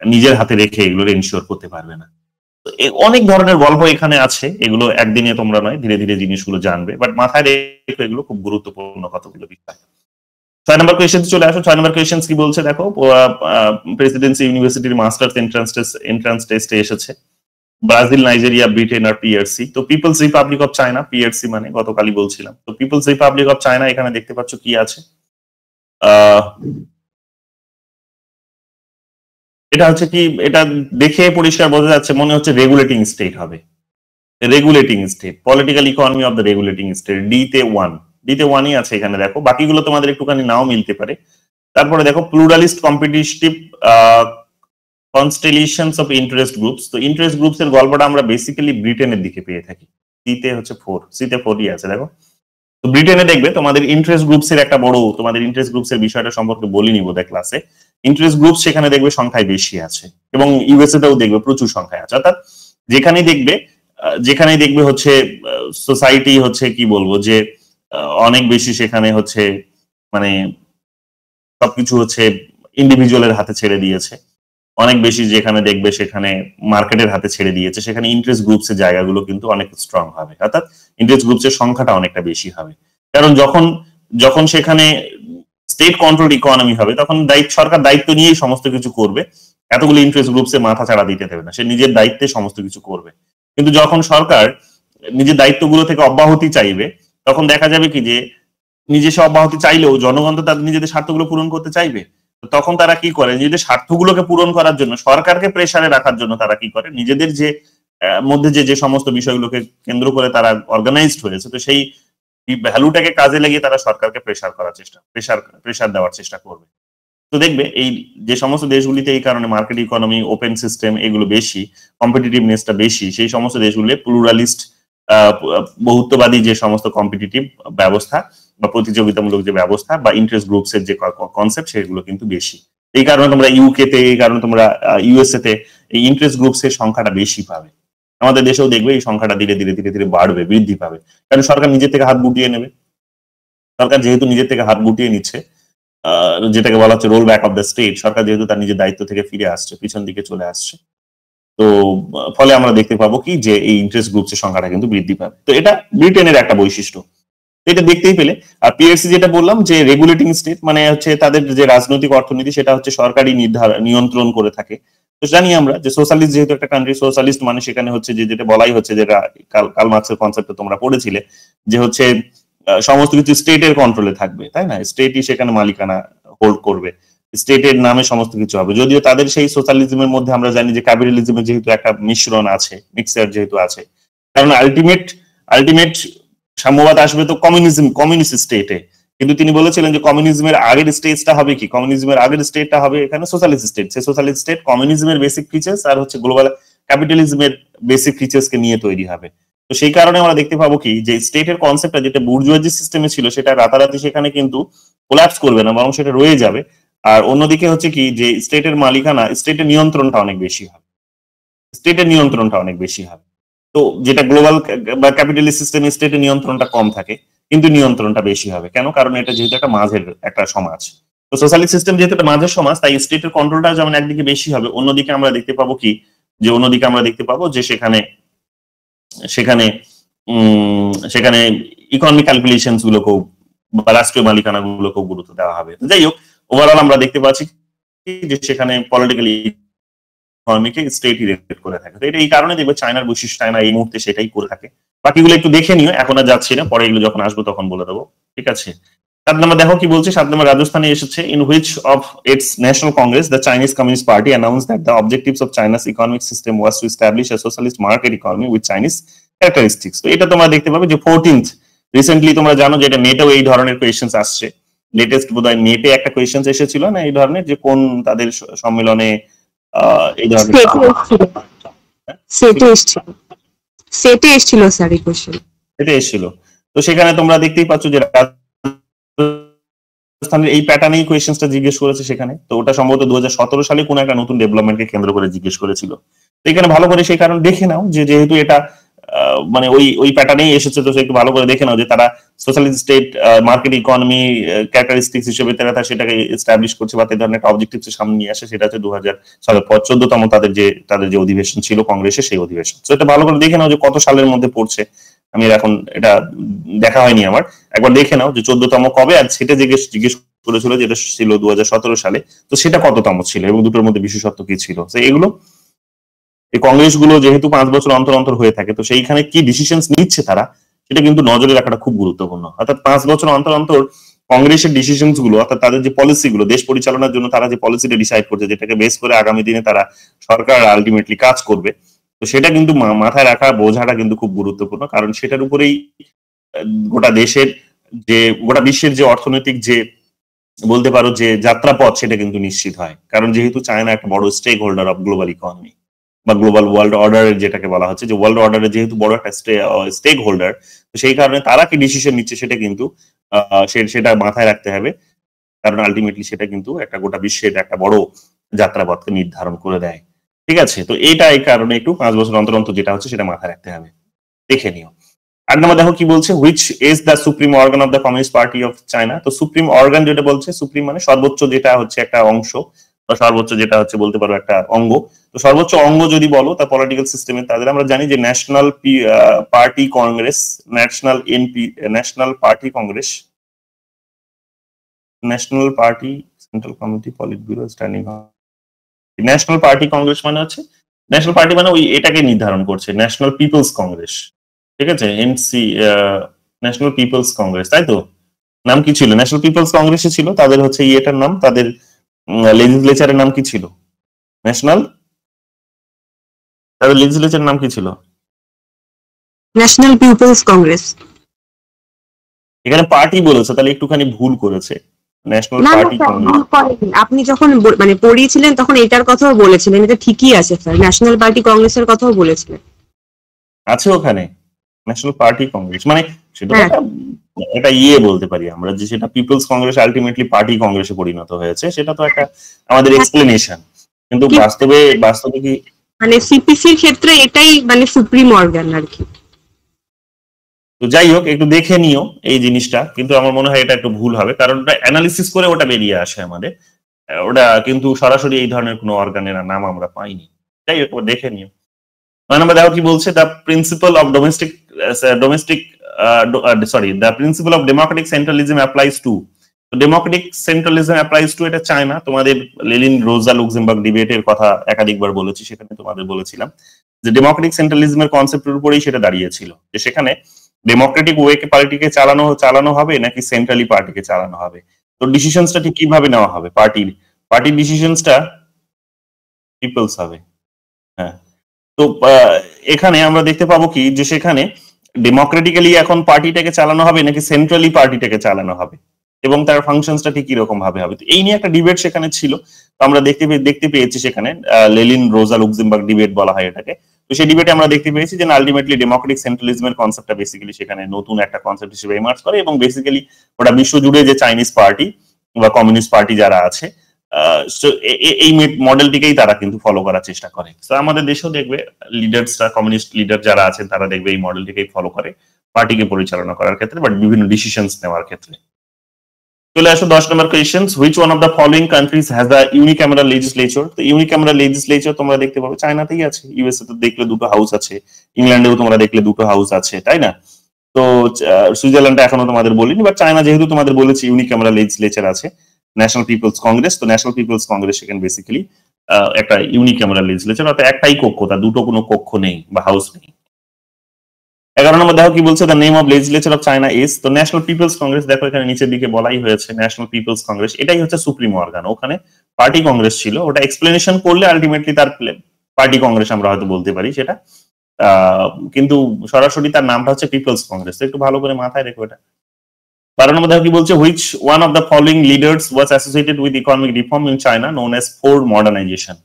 নিজের হাতে রেখে এগুলো এনশিওর করতে পারবে না। অনেক ধরনের গল্প এখানে আছে, এগুলো একদিনে তোমরা নয়, ধীরে ধীরে জিনিসগুলো জানবে, বাট মাথায় রেখে এগুলো খুব গুরুত্বপূর্ণ কতগুলো বিষয়। 6 নম্বর কোয়েশ্চেন চলে আসো। 6 নম্বর কোয়েশ্চেন কি বলছে দেখো, প্রেসিডেন্সি ইউনিভার্সিটির মাস্টার্স এন্ট্রান্স টেস্টে এসেছে ব্রাজিল, নাইজেরিয়া, ব্রিটেন আর পিআরসি। তো people's republic of China, PRC মানে গতকালই বলছিলাম। তো পিপলস রিপাবলিক অফ চায়না এখানে দেখতে পাচ্ছ কি আছে, এটা হচ্ছে কি, এটা দেখে পরিষ্কার বোঝা যাচ্ছে, মনে হচ্ছে রেগুলেটিং স্টেট হবে। Regulating state, political economy of the regulating state, ডিতে 1ই আছে এখানে। দেখো বাকিগুলো তোমাদের একটুখানি নাও মিলতে পারে। তারপরে দেখো প্লুরালিস্ট কম্পিটিটিভ কনস্টেলেশনস অফ ইন্টারেস্ট গ্রুপস। তো ইন্টারেস্ট গ্রুপস এর গল্পটা আমরা বেসিক্যালি ব্রিটেনের দিকে পেয়ে থাকি। সিতে হচ্ছে 4ই আছে দেখো। তো ব্রিটেনে দেখবে তোমাদের ইন্টারেস্ট গ্রুপস এর একটা বড়, তোমাদের ইন্টারেস্ট গ্রুপস এর বিষয়টা সম্পর্কে বলিনি বোধহয় ক্লাসে। ইন্টারেস্ট গ্রুপস সেখানে দেখবে সংখ্যায় বেশি আছে, এবং ইউএসএ তেও দেখবে প্রচুর সংখ্যায় আছে। অর্থাৎ যেখানেই দেখবে হচ্ছে সোসাইটি হচ্ছে কি বলবো যে অনেক বেশি সেখানে হচ্ছে মানে সবকিছু হচ্ছে ইন্ডিভিজুয়ালের হাতে ছেড়ে দিয়েছে, অনেক বেশি যেখানে দেখবে সেখানে মার্কেটের হাতে ছেড়ে দিয়েছে, সেখানে ইন্টারেস্ট গ্রুপস এর জায়গাগুলো কিন্তু অনেক স্ট্রং হবে, অর্থাৎ ইন্টারেস্ট গ্রুপস এর সংখ্যাটা অনেকটা বেশি হবে। কারণ যখন সেখানে স্টেট কন্ট্রোল ইকোনমি হবে, তখন সরকার দায়িত্ব নিয়েই সমস্ত কিছু করবে, এতগুলো ইন্টারেস্ট গ্রুপস এর মাথা ছাড়া দিতে দেবে না, সে নিজের দায়িত্বে সমস্ত কিছু করবে। কিন্তু যখন সরকার নিজের দায়িত্বগুলো থেকে অব্যাহতি চাইবে, তখন দেখা যাবে কি যে নিজস্ব অব্যাহতি চাইলেও জনগণ তো তাদের নিজেদের স্বার্থগুলো পূরণ করতে চাইবে। তখন তারা কি করে, নিজেদের স্বার্থগুলোকে পূরণ করার জন্য, সরকারকে প্রেসারে রাখার জন্য তারা কি করে, নিজেদের যে মধ্যে যে সমস্ত বিষয়গুলোকে কেন্দ্র করে তারা অর্গানাইজড হয়েছে, তো সেই ভ্যালুটাকে কাজে লাগিয়ে তারা সরকারকে প্রেসার দেওয়ার চেষ্টা করবে। তো দেখবে এই যে সমস্ত দেশগুলিতে এই কারণে মার্কেট ইকোনমি, ওপেন সিস্টেম এগুলো বেশি, কম্পিটিটিভনেসটা বেশি, সেই সমস্ত দেশগুলি প্লুরালিস্ট বহুত্ববাদী যে সমস্ত কম্পিটিটিভ ব্যবস্থা বা প্রতিযোগিতামূলক যে ব্যবস্থা বা ইন্টারেস্ট গ্রুপস এর যে কনসেপ্ট, সেগুলো কিন্তু বেশি। এই কারণে তোমরা ইউকে তে, এই কারণে তোমরা ইউএসএ তে এই ইন্টারেস্ট গ্রুপস এর সংখ্যাটা বেশি পাবে। আমাদের দেশেও দেখবে এই সংখ্যাটা ধীরে ধীরে বাড়বে, বৃদ্ধি পাবে, কারণ সরকার নিজের থেকে হাত গুটিয়ে নেবে। সরকার যেহেতু নিজের থেকে হাত গুটিয়ে নিচ্ছে, যেটাকে বলা হচ্ছে roll back of the state, সরকার যেহেতু তার নিজের দায়িত্ব থেকে ফিরে আসছে, পিছন দিকে চলে আসছে, তো ফলে আমরা দেখতে পাবো কি যে এই ইন্টারেস্ট গ্রুপস এর সংখ্যাটা কিন্তু বৃদ্ধি পাবে। তো এটা ব্রিটেনের একটা বৈশিষ্ট্য, এটা দেখতেই পেলে। আর পিআরসি যেটা বললাম যে রেগুলেটিং স্টেট, মানে হচ্ছে তাদের যে রাজনৈতিক অর্থনীতি সেটা হচ্ছে সরকারি নিয়ন্ত্রণ করে থাকে, তো জানি আমরা যে সোশ্যালিস্ট যেহেতু একটা কান্ট্রি, সোশ্যালিস্ট মানে সেখানে হচ্ছে যে যেটা বলাই হচ্ছে, যেটা কার্ল মার্কসের কনসেপ্টে তোমরা পড়েছিলে, যে হচ্ছে সমস্ত কিছু স্টেটের কন্ট্রোলে থাকবে, তাই না? স্টেটই সেখানে মালিকানা হোল্ড করবে, স্টেটের নামে সমস্ত কিছু হবে। যদিও তাদের সেই সোশ্যালিজমের মধ্যে আমরা জানি যে ক্যাপিটালিজমের যেহেতু একটা মিশ্রণ আছে, মিক্সার যেহেতু আছে, কারণ আলটিমেট সাম্যবাদ আসবে তো কমিউনিস্ট স্টেটে। কিন্তু তিনি বলেছিলেন যে কমিউনিজমের আগের স্টেজটা হবে কি, কমিউনিজমের আগের স্টেটটা হবে এখানে সোশ্যালিস্ট স্টেট। সেই সোশ্যালিস্ট স্টেট কমিউনিজমের বেসিক ফিচার্স আর হচ্ছে গ্লোবাল ক্যাপিটালিজমের বেসিক ফিচার্স কে নিয়ে তৈরি হবে। তো সেই কারণে আমরা দেখতে পাবো কি, যে স্টেটের কনসেপ্টটা যেটা বুর্জুয়াজি সিস্টেমে ছিল, সেটা রাতারাতি সেখানে কিন্তু কোল্যাপস করবে না, বরং সেটা রয়ে যাবে। আর অন্যদিকে হচ্ছে কি, যে স্টেটের মালিকানা, স্টেটের নিয়ন্ত্রণটা অনেক বেশি হবে, স্টেটের নিয়ন্ত্রণটা অনেক বেশি হবে। তো যেটা গ্লোবাল বা ক্যাপিটালিস্ট সিস্টেমে স্টেটের নিয়ন্ত্রণটা কম থাকে, কিন্তু নিয়ন্ত্রণটা বেশি হবে। কেন? কারণ এটা যেহেতু একটা মাঝের একটা সমাজ। তো সোশ্যালিস্ট সিস্টেম যেহেতু একটা মাঝের সমাজ, তাই স্টেটের কন্ট্রোলটা যেমন একদিকে বেশি হবে, অন্যদিকে আমরা দেখতে পাবো কি, যে অন্যদিকে আমরা দেখতে পাবো যে সেখানে সেখানে সেখানে ইকোনমিক ক্যালকুলেশন গুলোকেও বা রাষ্ট্রীয় মালিকানা গুলোকেও গুরুত্ব দেওয়া হবে। যাই হোক, ওভারঅল আমরা দেখতে পাচ্ছি যে সেখানে পলিটিক্যালি ইকোনমিকে স্টেট রিলেটেড করে থাকে। তো এটা এই কারণে দেখবে চায়নার বৈশিষ্ট্য, চায়না এই মুহূর্তে সেটাই করে থাকে। বাকিগুলো একটু দেখে নিও, এখন আর যাচ্ছি না, পরে এগুলো যখন আসবো তখন বলে দেবো, ঠিক আছে? 7 নম্বর দেখো কি বলছে। 7 নম্বর রাজস্থানে এসেছে, in which of its national Congress the Chinese communist party announced that the objectives of China's economic system was to establish a socialist market economy with Chinese characteristics. তো এটা তোমরা দেখতে পাবে যে 14th রিসেন্টলি, তোমরা জানো যে এটা নেটেও এই ধরনের কোয়েশ্চেন্স আসছে। লেটেস্ট বোধহয় নেটে একটা কোয়েশ্চেন্স এসেছিল না এই ধরনের, যে কোন তাদের সম্মেলনে এই ধরনের সেটে এসেছিল স্যার এই কোশ্চেন, এটা এসেছিল। তো সেখানে তোমরা দেখতেই পাচ্ছ যে রাজস্থানের এই প্যাটার্নেই কোয়েশ্চেন্সটা জিজ্ঞেস করেছে সেখানে। তো ওটা সম্ভবত 2017 সালে কোন একটা নতুন ডেভেলপমেন্টকে কেন্দ্র করে জিজ্ঞেস করেছিল। তো এখানে ভালো করে সেই কারণ দেখে নাও, যে যেহেতু এটা মানে ওই প্যাটার্নেই এসেছে, তো একটু ভালো করে দেখে নাও যে তারা socialist state market economy characteristics হিসেবে তারা সেটাকে এস্টাবলিশ করছে, বা এই ধরনের একটা অবজেক্টিভ সামনে নিয়ে আসে। সেটা হচ্ছে 2014তম তাদের যে অধিবেশন ছিল কংগ্রেসে, সেই অধিবেশন। তো এটা ভালো করে দেখে নাও যে কত সালের মধ্যে পড়ছে। আমি এখন এটা দেখা হয়নি আমার, একবার দেখে নাও যে 14তম কবে, আর সেটা জিজ্ঞেস করেছিল যেটা ছিল 2017 সালে, তো সেটা কততম ছিল এবং দুটোর মধ্যে বিশেষত্ব কি ছিল। তো এগুলো এই কংগ্রেস গুলো যেহেতু 5 বছর অন্তর অন্তর হয়ে থাকে, তো সেইখানে কি ডিসিশন নিচ্ছে তারা, সেটা কিন্তু নজরে রাখাটা খুব গুরুত্বপূর্ণ। অর্থাৎ 5 বছর অন্তর অন্তর কংগ্রেসের ডিসিশন গুলো, অর্থাৎ তাদের যে পলিসি গুলো, দেশ পরিচালনার জন্য তারা যে পলিসিটা ডিসাইড করছে, যেটাকে বেস করে আগামী দিনে তারা সরকার আলটিমেটলি কাজ করবে, তো সেটা কিন্তু মাথায় রাখা, বোঝাটা কিন্তু খুব গুরুত্বপূর্ণ। কারণ সেটার উপরেই গোটা দেশের যে, গোটা বিশ্বের যে অর্থনৈতিক যে বলতে পারো যে যাত্রাপথ, সেটা কিন্তু নিশ্চিত হয়। কারণ যেহেতু চায়না একটা বড় stakeholder of global economy বা গ্লোবাল ওয়ার্ল্ড অর্ডারের, যেটাকে বলা হচ্ছে যে ওয়ার্ল্ড অর্ডারের যেহেতু বড় একটা স্টেক হোল্ডার, তো সেই কারণে তারা কি ডিসিশন নিচ্ছে সেটা কিন্তু সেটা মাথায় রাখতে হবে। কারণ আলটিমেটলি সেটা কিন্তু একটা গোটা বিশ্বের একটা বড় যাত্রাপথকে নির্ধারণ করে দেয়, ঠিক আছে? তো এইটা এই কারণে একটু 5 বছর অন্তর অন্তর যেটা হচ্ছে সেটা মাথায় রাখতে হবে, দেখে নিও। আর নাম্বার দেখো কি বলছে, which is the supreme organ of the communist party of China. তো সুপ্রিম অর্গান যেটা বলছে, সুপ্রিম মানে সর্বোচ্চ, যেটা হচ্ছে একটা অংশ বা সর্বোচ্চ যেটা হচ্ছে বলতে পারো একটা অঙ্গ। তো সর্বোচ্চ অঙ্গ যদি বলো তা পলিটিক্যাল সিস্টেমে তাদের আমরা জানি যে national party Congress, national party Congress, national party central committee polit bureau standing. National party Congress মানে হচ্ছে, ন্যাশনাল পার্টি মানে ওই এটাকে নির্ধারণ করছে, ন্যাশনাল পিপলস কংগ্রেস, ঠিক আছে? ন্যাশনাল পিপলস কংগ্রেস, তাই তো? নাম কি ছিল? ন্যাশনাল পিপলস কংগ্রেসে ছিল তাদের হচ্ছে ইয়েটার নাম, তাদের লেজিসলেচারের নাম কি ছিল? তাদের লেজিসলেচারের নাম কি ছিল? National people's congress. এখানে পার্টি বলেছে, তাহলে একটুখানি ভুল করেছে। ন্যাশনাল পার্টি কংগ্রেস আপনি যখন মানে পড়িয়েছিলেন তখন এটার কথাও বলেছিলেন, এটা ঠিকই আছে স্যার, ন্যাশনাল পার্টি কংগ্রেসের কথাও বলেছিলেন। আছে ওখানে ন্যাশনাল পার্টি কংগ্রেস মানে সেটা একটা বলতে পারি আমরা, যে সেটা পিপলস কংগ্রেস আলটিমেটলি পার্টি কংগ্রেসে পরিণত হয়েছে, সেটা তো একটা আমাদের এক্সপ্লেনেশন। কিন্তু বাস্তবে কি মানে সিপিসির ক্ষেত্রে এটাই মানে সুপ্রিম অর্গান আর কি। তো যাই হোক, একটু দেখে নিও এই জিনিসটা, কিন্তু আমার মনে হয় এটা একটু ভুল হবে, কারণ ওটা অ্যানালিসিস করে ওটা বেরিয়ে আসে আমাদের, ওটা কিন্তু সরাসরি এই ধরনের কোনো অর্গানের নাম আমরা পাইনি। যাই হোক, দেখে নিও। আমরা দেখো কি বলছে, the principal of the principal of democratic centralism applies to. তো ডেমোক্রেটিক সেন্ট্রালিজম অ্যাপ্লাইজ টু এটা চায়না। তোমাদের লেনিন রোজা লুক্সেমবার্গ ডিবেটের কথা একাধিকবার বলেছি, সেখানে তোমাদের বলেছিলাম যে ডেমোক্রেটিক সেন্ট্রালিজমের কনসেপ্টের উপরেই সেটা দাঁড়িয়েছিল, যে সেখানে ডেমোক্রেটিক ওয়েকে পার্টিকে চালানো হবে নাকি সেন্ট্রালি পার্টিকে চালানো হবে। তো ডিসিশনসটা ঠিক কিভাবে নেওয়া হবে, পার্টির ডিসিশনসটা পিপলস হবে। হ্যাঁ, তো এখানে আমরা দেখতে পাবো কি যে সেখানে ডেমোক্রেটিক্যালি এখন পার্টিটাকে চালানো হবে নাকি সেন্ট্রালি পার্টিটাকে চালানো হবে, এবং তার ফাংশনসটা ঠিক কিরকম ভাবে হবে। তো এই নিয়ে একটা ডিবেট সেখানে ছিল। তো আমরা দেখতে পেয়েছি সেখানে লেনিন রোজা লুক্সেমবার্গ ডিবেট বলা হয় এটাকে। তো সেই ডিবেটে আমরা দেখতে পেয়েছি যে আলটিমেটলি ডেমোক্রেটিক সেন্ট্রালিজমের কনসেপ্টটা বেসিক্যালি সেখানে নতুন একটা কনসেপ্ট হিসেবে ইমার্জ করে, এবং বেসিক্যালি ওটা বিশ্বজুড়ে যে চাইনিজ পার্টি বা কমিউনিস্ট পার্টি যারা আছে এই মডেলটিকেই তারা কিন্তু ফলো করার চেষ্টা করে। তো আমাদের দেশেও দেখবে লিডার্সরা, কমিউনিস্ট লিডার যারা আছেন তারা দেখবে এই মডেলটিকেই ফলো করে পার্টিকে পরিচালনা করার ক্ষেত্রে, বাট বিভিন্ন ডিসিশনস নেওয়ার ক্ষেত্রে। চলে আসো 10 নম্বর question, which one of the following countries has a unicameral legislature. তো ইউনিক্যামেরাল লেজিসলেচার তোমরা দেখতে পাবে চায়নাতেই আছে, ইউএসএ তে দেখলে দুটো হাউস আছে, ইংল্যান্ডেও তোমরা দেখলে দুটো হাউস আছে, তাই না? তো সুইজারল্যান্ডে এখনো তোমাদের বলিনি, বাট চায়না যেহেতু তোমাদের বলেছি ইউনিক্যামেরাল লেজিসলেচার আছে, ন্যাশনাল পিপলস কংগ্রেস। তো ন্যাশনাল পিপলস কংগ্রেস সেখানে বেসিক্যালি একটা ইউনিক্যামেরাল লেজিসলেচার, অর্থাৎ একটাই কক্ষ, তার দুটো কোনো কক্ষ নেই বা হাউস নেই। 11 নম্বর দেখো কি বলছে, the name of legislature of China is. তো ন্যাশনাল পিপলস কংগ্রেস, দেখো এখানে নিচের দিকে বলাই হয়েছে ন্যাশনাল পিপলস কংগ্রেস, এটাই হচ্ছে সুপ্রিম অর্গান। ওখানে পার্টি কংগ্রেস ছিল, ওটা এক্সপ্লেনেশন করলে আলটিমেটলি তার পার্টি কংগ্রেস আমরা হয়তো বলতে পারি সেটা, কিন্তু সরাসরি তার নামটা হচ্ছে পিপলস কংগ্রেস। একটু ভালো করে মাথায় রেখো এটা। 12 নম্বর দেখো কি বলছে, which one of the following leaders was associated with economic reform in China known as Ford modernisation.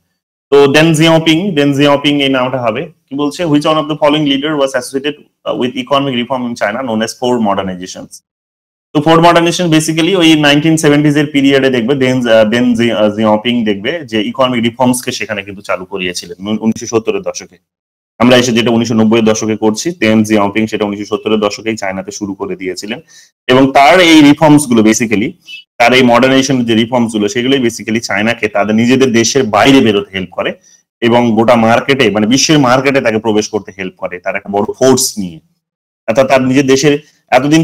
তো দেন জিয়াওপিং এই নামটা হবে। কি বলছে, which one of the following leader was associated with economic reform in China known as Ford modernisation. তো Ford modernisation basically ওই 1970s এর পিরিয়ডে দেখবে দেন জিয়াওপিং দেখবে যে ইকোনমিক রিফর্মস কে সেখানে কিন্তু চালু করিয়েছিলেন 1970 এর দশকে। আমরা এসে যেটা 1990 এর দশকে করছি, দেন জিয়াওপিং সেটা 1970 এর দশকেই চায়নাতে শুরু করে দিয়েছিলেন, এবং তার এই রিফর্মস গুলো বেসিক্যালি, তার এই মডার্নাইজেশন যে রিফর্মস গুলো সেগুলোই বেসিক্যালি চায়নাকে তাদের নিজেদের দেশের বাইরে বেরোতে হেল্প করে, এবং গোটা মার্কেটে মানে বিশ্বের মার্কেটে তাকে প্রবেশ করতে হেল্প করে তার একটা বড় ফোর্স নিয়ে। অর্থাৎ তার নিজের দেশের এতদিন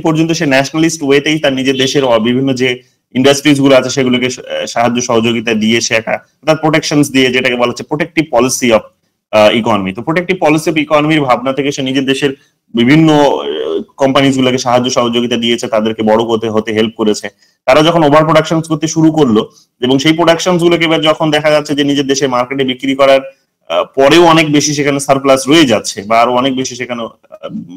পর্যন্ত সে ন্যাশনালিস্ট ওয়েতেই তার নিজের দেশের বিভিন্ন যে ইন্ডাস্ট্রিজ গুলো আছে সেগুলোকে সাহায্য সহযোগিতা দিয়ে সে একটা তার প্রোটেকশনস দিয়ে, যেটাকে বলা হচ্ছে প্রোটেক্টিভ পলিসি অফ ইকোনমি। তো প্রোটেক্টিভ পলিসি অফ ইকোনমির ভাবনা থেকে সে নিজের দেশের বিভিন্ন কোম্পানিজ গুলোকে সাহায্য সহযোগিতা দিয়েছে, তাদেরকে বড় হতে হেল্প করেছে। তারা যখন ওভার প্রোডাকশন করতে শুরু করলো, এবং সেই প্রোডাকশন গুলোকে এবার যখন দেখা যাচ্ছে যে নিজের দেশের মার্কেটে বিক্রি করার পরেও অনেক বেশি সেখানে সারপ্লাস রয়ে যাচ্ছে, বা আরো অনেক বেশি সেখানে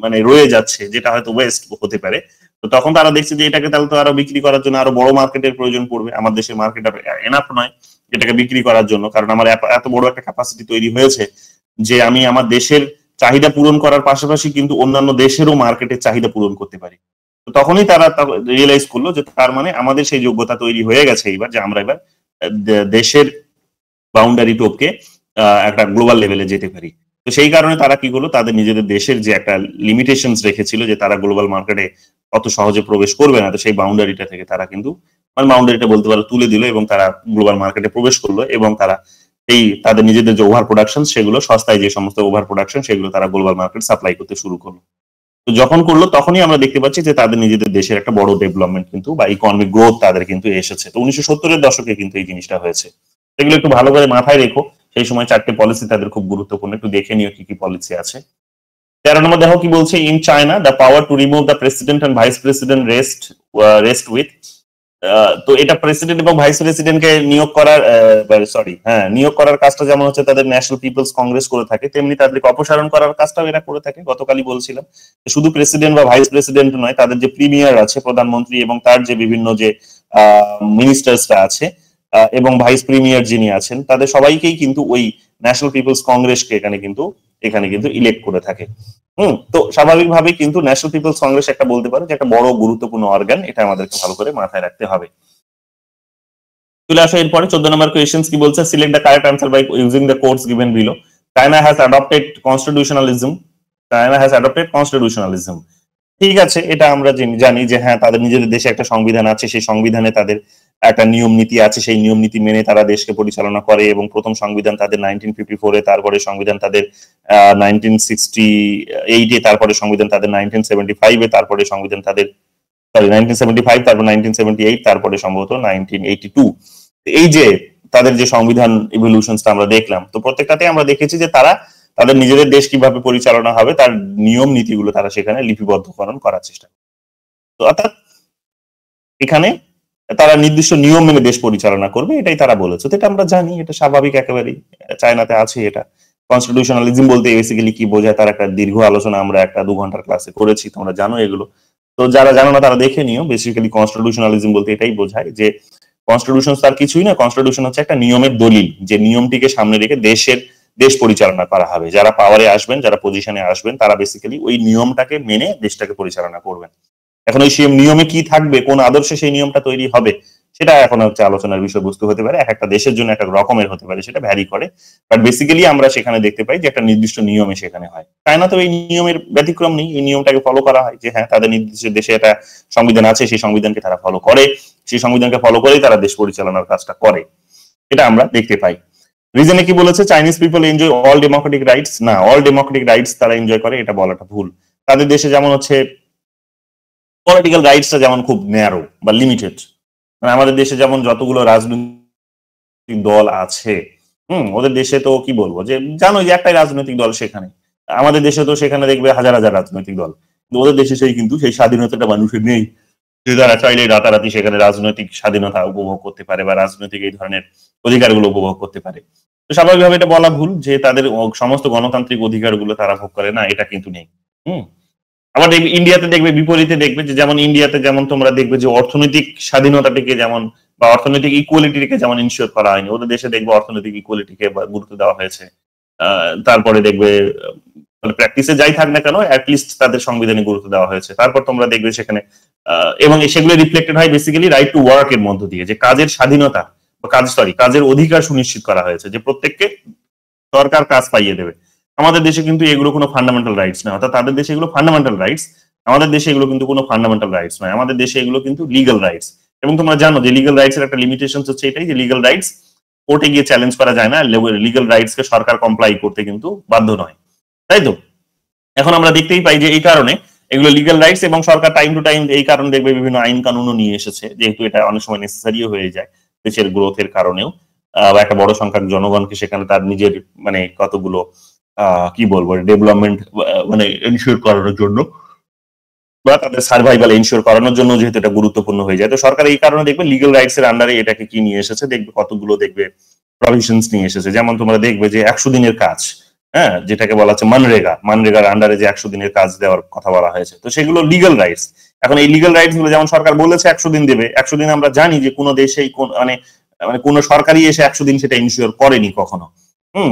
মানে রয়ে যাচ্ছে, যেটা হয়তো ওয়েস্ট হতে পারে, তো তখন তারা দেখছে যে এটাকে তাহলে তো আরো বিক্রি করার জন্য আরো বড় মার্কেটের প্রয়োজন পড়বে। আমার দেশের মার্কেট এনাফ নয় এটাকে বিক্রি করার জন্য, কারণ আমার এত বড় একটা ক্যাপাসিটি তৈরি হয়েছে যে আমি আমার দেশের চাহিদা পূরণ করার পাশাপাশি কিন্তু অন্যান্য দেশেরও মার্কেটের চাহিদা পূরণ করতে পারি। তো তখনই তারা রিয়েলাইজ করলো যে তার মানে আমাদের সেই যোগ্যতা তৈরি হয়ে গেছে এইবার, যে আমরা এবার দেশের বাউন্ডারি টপকে একটা গ্লোবাল লেভেলে যেতে পারি। তো সেই কারণে তারা কি করলো, তাদের নিজেদের দেশের যে একটা লিমিটেশনস রেখেছিল যে তারা গ্লোবাল মার্কেটে অত সহজে প্রবেশ করবে না, তো সেই বাউন্ডারিটা থেকে তারা কিন্তু মানে বাউন্ডারিটা বলতে পারো তুলে দিল, এবং তারা গ্লোবাল মার্কেটে প্রবেশ করলো, এবং তারা এই তাদের নিজেদের যে ওভার প্রোডাকশন সেগুলো সস্তায় যে সমস্ত ওভার প্রোডাকশন সেগুলো তারা গ্লোবাল মার্কেট সাপ্লাই করতে শুরু করলো। তো যখন করলো তখনই আমরা দেখতে পাচ্ছি যে তাদের নিজেদের দেশের একটা বড় ডেভেলপমেন্ট কিন্তু বা ইকোনমিক গ্রোথ তাদের কিন্তু এসেছে। তো 1970 এর দশকে কিন্তু এই জিনিসটা হয়েছে। এগুলো একটু ভালো করে মাথায় রেখো, সেই সময় 4টে পলিসি তাদের খুব গুরুত্বপূর্ণ, একটু দেখে নিও কি কি পলিসি আছে। 13 নম্বর দেখো কি বলছে, in China the power to remove the president and vice president rest with. তো এটা প্রেসিডেন্ট এবং ভাইস প্রেসিডেন্টকে নিয়োগ করার কাজটা যেমন হচ্ছে তাদের ন্যাশনাল পিপলস কংগ্রেস করে থাকে, তেমনি তাদেরকে অপসারণ করার কাজটাও এরা করে থাকে। গতকালই বলছিলাম শুধু প্রেসিডেন্ট বা ভাইস প্রেসিডেন্ট নয়, তাদের যে প্রিমিয়ার আছে প্রধানমন্ত্রী এবং তার যে বিভিন্ন যে মিনিস্টার্সরা আছে এবং ভাইস প্রিমিয়ার যিনি আছেন, তাদের সবাইকেই কিন্তু ওই ন্যাশনাল পিপলস কংগ্রেসকে এখানে কিন্তু ইলেক্ট করে থাকে। তো স্বাভাবিকভাবেই কিন্তু ন্যাশনাল পিপলস কংগ্রেস একটা বলতে পারো যে একটা বড় গুরুত্বপূর্ণ অর্গান, এটা আমাদেরকে ভালো করে মাথায় রাখতে হবে। চলে আসো এরপরে 14 নম্বর কোয়েশ্চেন কি বলছে, select the correct answer by using the codes given below. China has adopted constitutionalism. ঠিক আছে, এটা আমরা জানি যে হ্যাঁ তাদের নিজেদের দেশে একটা সংবিধান আছে, সেই সংবিধানে তাদের একটা নিয়ম নীতি আছে, সেই নিয়ম নীতি মেনে তারা দেশকে পরিচালনা করে, এবং প্রথম সংবিধান তাদের 1954 এ, তারপরে সংবিধান তাদের 1968 এ, তারপরে সংবিধান তাদের 1975 এ, তারপরে সংবিধান তাদের সরি 1975, তারপর 1978, তারপরে সম্ভবত 1982। এই যে তাদের যে সংবিধান ইভলিউশনটা আমরা দেখলাম, তো প্রত্যেকটাতে আমরা দেখেছি যে তারা তাদের নিজেদের দেশ কিভাবে পরিচালনা হবে তার নিয়ম নীতিগুলো তারা সেখানে লিপিবদ্ধকরণ করার চেষ্টা করে। তো অর্থাৎ এখানে তারা নির্দিষ্ট নিয়ম মেনে দেশ পরিচালনা করবে, এটাই তারা বলেছে। তো এটা আমরা জানি, এটা স্বাভাবিক একেবারেই, চায়নাতে আছে এটা। কনস্টিটিউশনালিজম বলতে বেসিক্যালি কি বোঝায় তার একটা দীর্ঘ আলোচনা আমরা একটা 2 ঘন্টার ক্লাসে করেছি, তোমরা জানো এগুলো। তো যারা জানো না তারা দেখে নিও। বেসিক্যালি কনস্টিটিউশনালিজম বলতে এটাই বোঝায় যে কনস্টিটিউশন তার কিছুই না, কনস্টিটিউশন হচ্ছে একটা নিয়মের দলিল, যে নিয়মটিকে সামনে রেখে দেশ পরিচালনা করা হবে। যারা পাওয়ারে আসবেন, যারা পজিশনে আসবেন, তারা বেসিক্যালি ওই নিয়মটাকে মেনে দেশটাকে পরিচালনা করবেন। এখন ওই সেই নিয়মে কি থাকবে, কোন আদর্শে সেই নিয়মটা তৈরি হবে, সেটা এখন হচ্ছে আলোচনার বিষয়বস্তু হতে পারে। এক একটা দেশের জন্য এক এক রকমের হতে পারে, সেটা ভ্যারি করে। বাট বেসিক্যালি আমরা সেখানে দেখতে পাই যে একটা নির্দিষ্ট নিয়মে সেখানে হয়। চায়না তো এই নিয়মের ব্যতিক্রম নেই, এই নিয়মটাকে ফলো করা হয়, যে হ্যাঁ তাদের নির্দিষ্ট দেশে একটা সংবিধান আছে, সেই সংবিধানকে তারা ফলো করে, সেই সংবিধানকে ফলো করেই তারা দেশ পরিচালনার কাজটা করে, এটা আমরা দেখতে পাই। রিজনে কি বলেছে, Chinese people enjoy all Democratic rights? না, অল ডেমোক্রেটিক রাইটস তারা এনজয় করে এটা বলাটা ভুল। তাদের দেশে যেমন হচ্ছে পলিটিক্যাল রাইটসটা যেমন খুব ন্যারো বা লিমিটেড, মানে আমাদের দেশে যেমন যতগুলো রাজনৈতিক দল আছে, ওদের দেশে তো কি বলবো, যে জানো যে একটাই রাজনৈতিক দল সেখানে। আমাদের দেশে তো সেখানে দেখবে হাজার হাজার রাজনৈতিক দল, কিন্তু ওদের দেশে সেই স্বাধীনতাটা মানুষের নেই, যে তারা চাইলে রাতারাতি সেখানে রাজনৈতিক স্বাধীনতা উপভোগ করতে পারে বা রাজনৈতিক এই ধরনের অধিকারগুলো উপভোগ করতে পারে। তো স্বাভাবিকভাবে এটা বলা ভুল যে তাদের সমস্ত গণতান্ত্রিক অধিকারগুলো তারা ভোগ করে না, এটা কিন্তু নেই। আবার ইন্ডিয়াতে দেখবে বিপরীতে, দেখবে যে যেমন ইন্ডিয়াতে যেমন তোমরা দেখবে যে অর্থনৈতিক স্বাধীনতাটিকে যেমন বা অর্থনৈতিক ইকুয়ালিটিকে যেমন ইনশিওর করা হয়নি, ওদের দেশে দেখবে অর্থনৈতিক ইকুয়ালিটিকে গুরুত্ব দেওয়া হয়েছে। তারপরে দেখবে প্র্যাকটিসে যাই থাক না কেন, অ্যাটলিস্ট তাদের সংবিধানে গুরুত্ব দেওয়া হয়েছে। তারপর তোমরা দেখবে সেখানে এবং সেগুলো রিফ্লেক্টেড হয় বেসিক্যালি রাইট টু ওয়ার্ক এর মধ্য দিয়ে, যে কাজের স্বাধীনতা বা কাজের অধিকার সুনিশ্চিত করা হয়েছে, যে প্রত্যেককে সরকার কাজ পাইয়ে দেবে। আমাদের দেশে কিন্তু এগুলো কোনো ফান্ডামেন্টাল রাইটস নয়, অর্থাৎ তাদের দেশে এগুলো ফান্ডামেন্টাল রাইটস, আমাদের দেশে এগুলো কিন্তু কোনো ফান্ডামেন্টাল রাইটস নয়, আমাদের দেশে এগুলো কিন্তু লিগ্যাল রাইটস। এবং তোমরা জানো যে লিগ্যাল রাইটস এর একটা লিমিটেশন হচ্ছে এটাই, যে লিগ্যাল রাইটস কোর্টে গিয়ে চ্যালেঞ্জ করা যায় না, লিগ্যাল রাইটস কে সরকার কমপ্লাই করতে কিন্তু বাধ্য নয়, তাই তো? এখন আমরা দেখতেই পাই যে এই কারণে এগুলো লিগ্যাল রাইটস, এবং সরকার টাইম টু টাইম এই কারণে দেখবে বিভিন্ন আইন কানুনও নিয়ে এসেছে, যেহেতু এটা অনেক সময় নেসেসারিও হয়ে যায় দেশের গ্রোথের কারণেও, বা একটা বড় সংখ্যক জনগণকে সেখানে তার নিজের মানে কতগুলো কি বলবো ডেভেলপমেন্ট মানে এনশিওর করানোর জন্য বা তাদের সার্ভাইভাল এনশিওর করানোর জন্য যেহেতু এটা গুরুত্বপূর্ণ হয়ে যায়। তো সরকার এই কারণে দেখবে লিগ্যাল রাইটস এর আন্ডারে এটাকে কি নিয়ে এসেছে, দেখবে কতগুলো দেখবে প্রভিশনস নিয়ে এসেছে। যেমন তোমরা দেখবে যে 100 দিনের কাজ, হ্যাঁ, যেটাকে বলা হচ্ছে মানরেগার আন্ডারে যে 100 দিনের কাজ দেওয়ার কথা বলা হয়েছে, তো সেগুলো লিগ্যাল রাইটস। এখন এই লিগ্যাল রাইটস গুলো যেমন সরকার বলেছে 100 দিন দেবে, 100 দিন আমরা জানি যে কোনো দেশেই মানে কোনো সরকারই এসে 100 দিন সেটা ইনশিওর করেনি কখনো।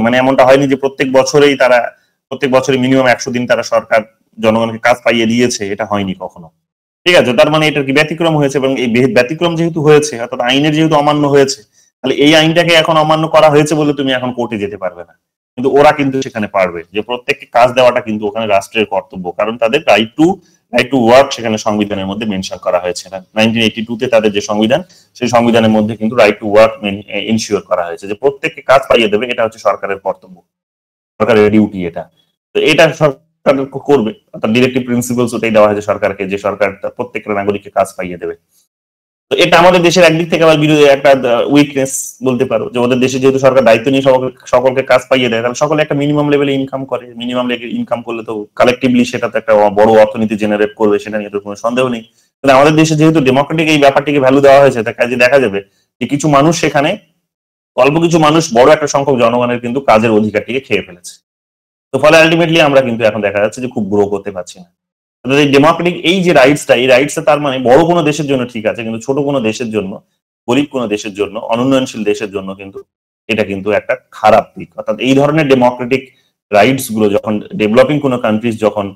মানে এমনটা হয়নি যে প্রত্যেক বছরে মিনিমাম 100 দিন তারা সরকার জনগণকে কাজ পাইয়ে দিয়েছে, এটা হয়নি কখনো। ঠিক আছে, তার মানে এটার কি ব্যতিক্রম হয়েছে, এবং এই ব্যতিক্রম যেহেতু হয়েছে, অর্থাৎ আইনের যেহেতু অমান্য হয়েছে, তাহলে এই আইনটাকে এখন অমান্য করা হয়েছে বলে তুমি এখন কোর্টে যেতে পারবে না। কিন্তু ওরা কিন্তু সেখানে পারবে, যে প্রত্যেককে কাজ দেওয়াটা কিন্তু ওখানে রাষ্ট্রের কর্তব্য, কারণ তাদের রাইট টু ওয়ার্ক সেখানে সংবিধানের মধ্যে মেনশন করা হয়েছে। 1982 তে তাদের যে সংবিধান, সেই সংবিধানের মধ্যে কিন্তু রাইট টু ওয়ার্ক ইনশিওর করা হয়েছে, যে প্রত্যেককে কাজ পাইয়ে দেবে, এটা হচ্ছে সরকারের কর্তব্য, সরকারের ডিউটি এটা। তো এটা সরকার করবে, অর্থাৎ ডিরেক্টিভ প্রিন্সিপালস ওটাই দেওয়া হয়েছে সরকারকে, যে সরকার প্রত্যেকটা নাগরিককে কাজ পাইয়ে দেবে। তো এটা আমাদের দেশের একদিক থেকে আবার বিরোধী একটা উইকনেস বলতে পারো, যে ওদের দেশে যেহেতু সরকার দায়িত্ব নিয়ে সকলকে কাজ পাইয়ে দেয়, তাহলে সকলে একটা মিনিমাম লেভেলে ইনকাম করে, মিনিমাম লেভেলে ইনকাম করলে তো কালেকটিভলি সেটা তো একটা বড় অর্থনীতি জেনারেট করবে, সেটা নিয়ে তো কোনো সন্দেহ নেই। কিন্তু আমাদের দেশে যেহেতু ডেমোক্রেটিক এই ব্যাপারটিকে ভ্যালু দেওয়া হয়েছে, তার কাজে দেখা যাবে যে কিছু মানুষ সেখানে, অল্প কিছু মানুষ বড় একটা সংখ্যক জনগণের কিন্তু কাজের অধিকারটিকে খেয়ে ফেলেছে। তো ফলে আলটিমেটলি আমরা কিন্তু এখন দেখা যাচ্ছে যে খুব গ্রো করতে পারছি না। এই ডেমোক্রেটিক এই যে রাইটসটা, এই রাইটসটা তার মানে বড় কোনো দেশের জন্য ঠিক আছে, কিন্তু ছোট কোনো দেশের জন্য, গরিব কোনো দেশের জন্য, অনুন্নয়নশীল দেশের জন্য কিন্তু এটা কিন্তু একটা খারাপ দিক। অর্থাৎ এই ধরনের ডেমোক্রেটিক রাইটস গুলো যখন ডেভেলপিং কোনো কান্ট্রিজ যখন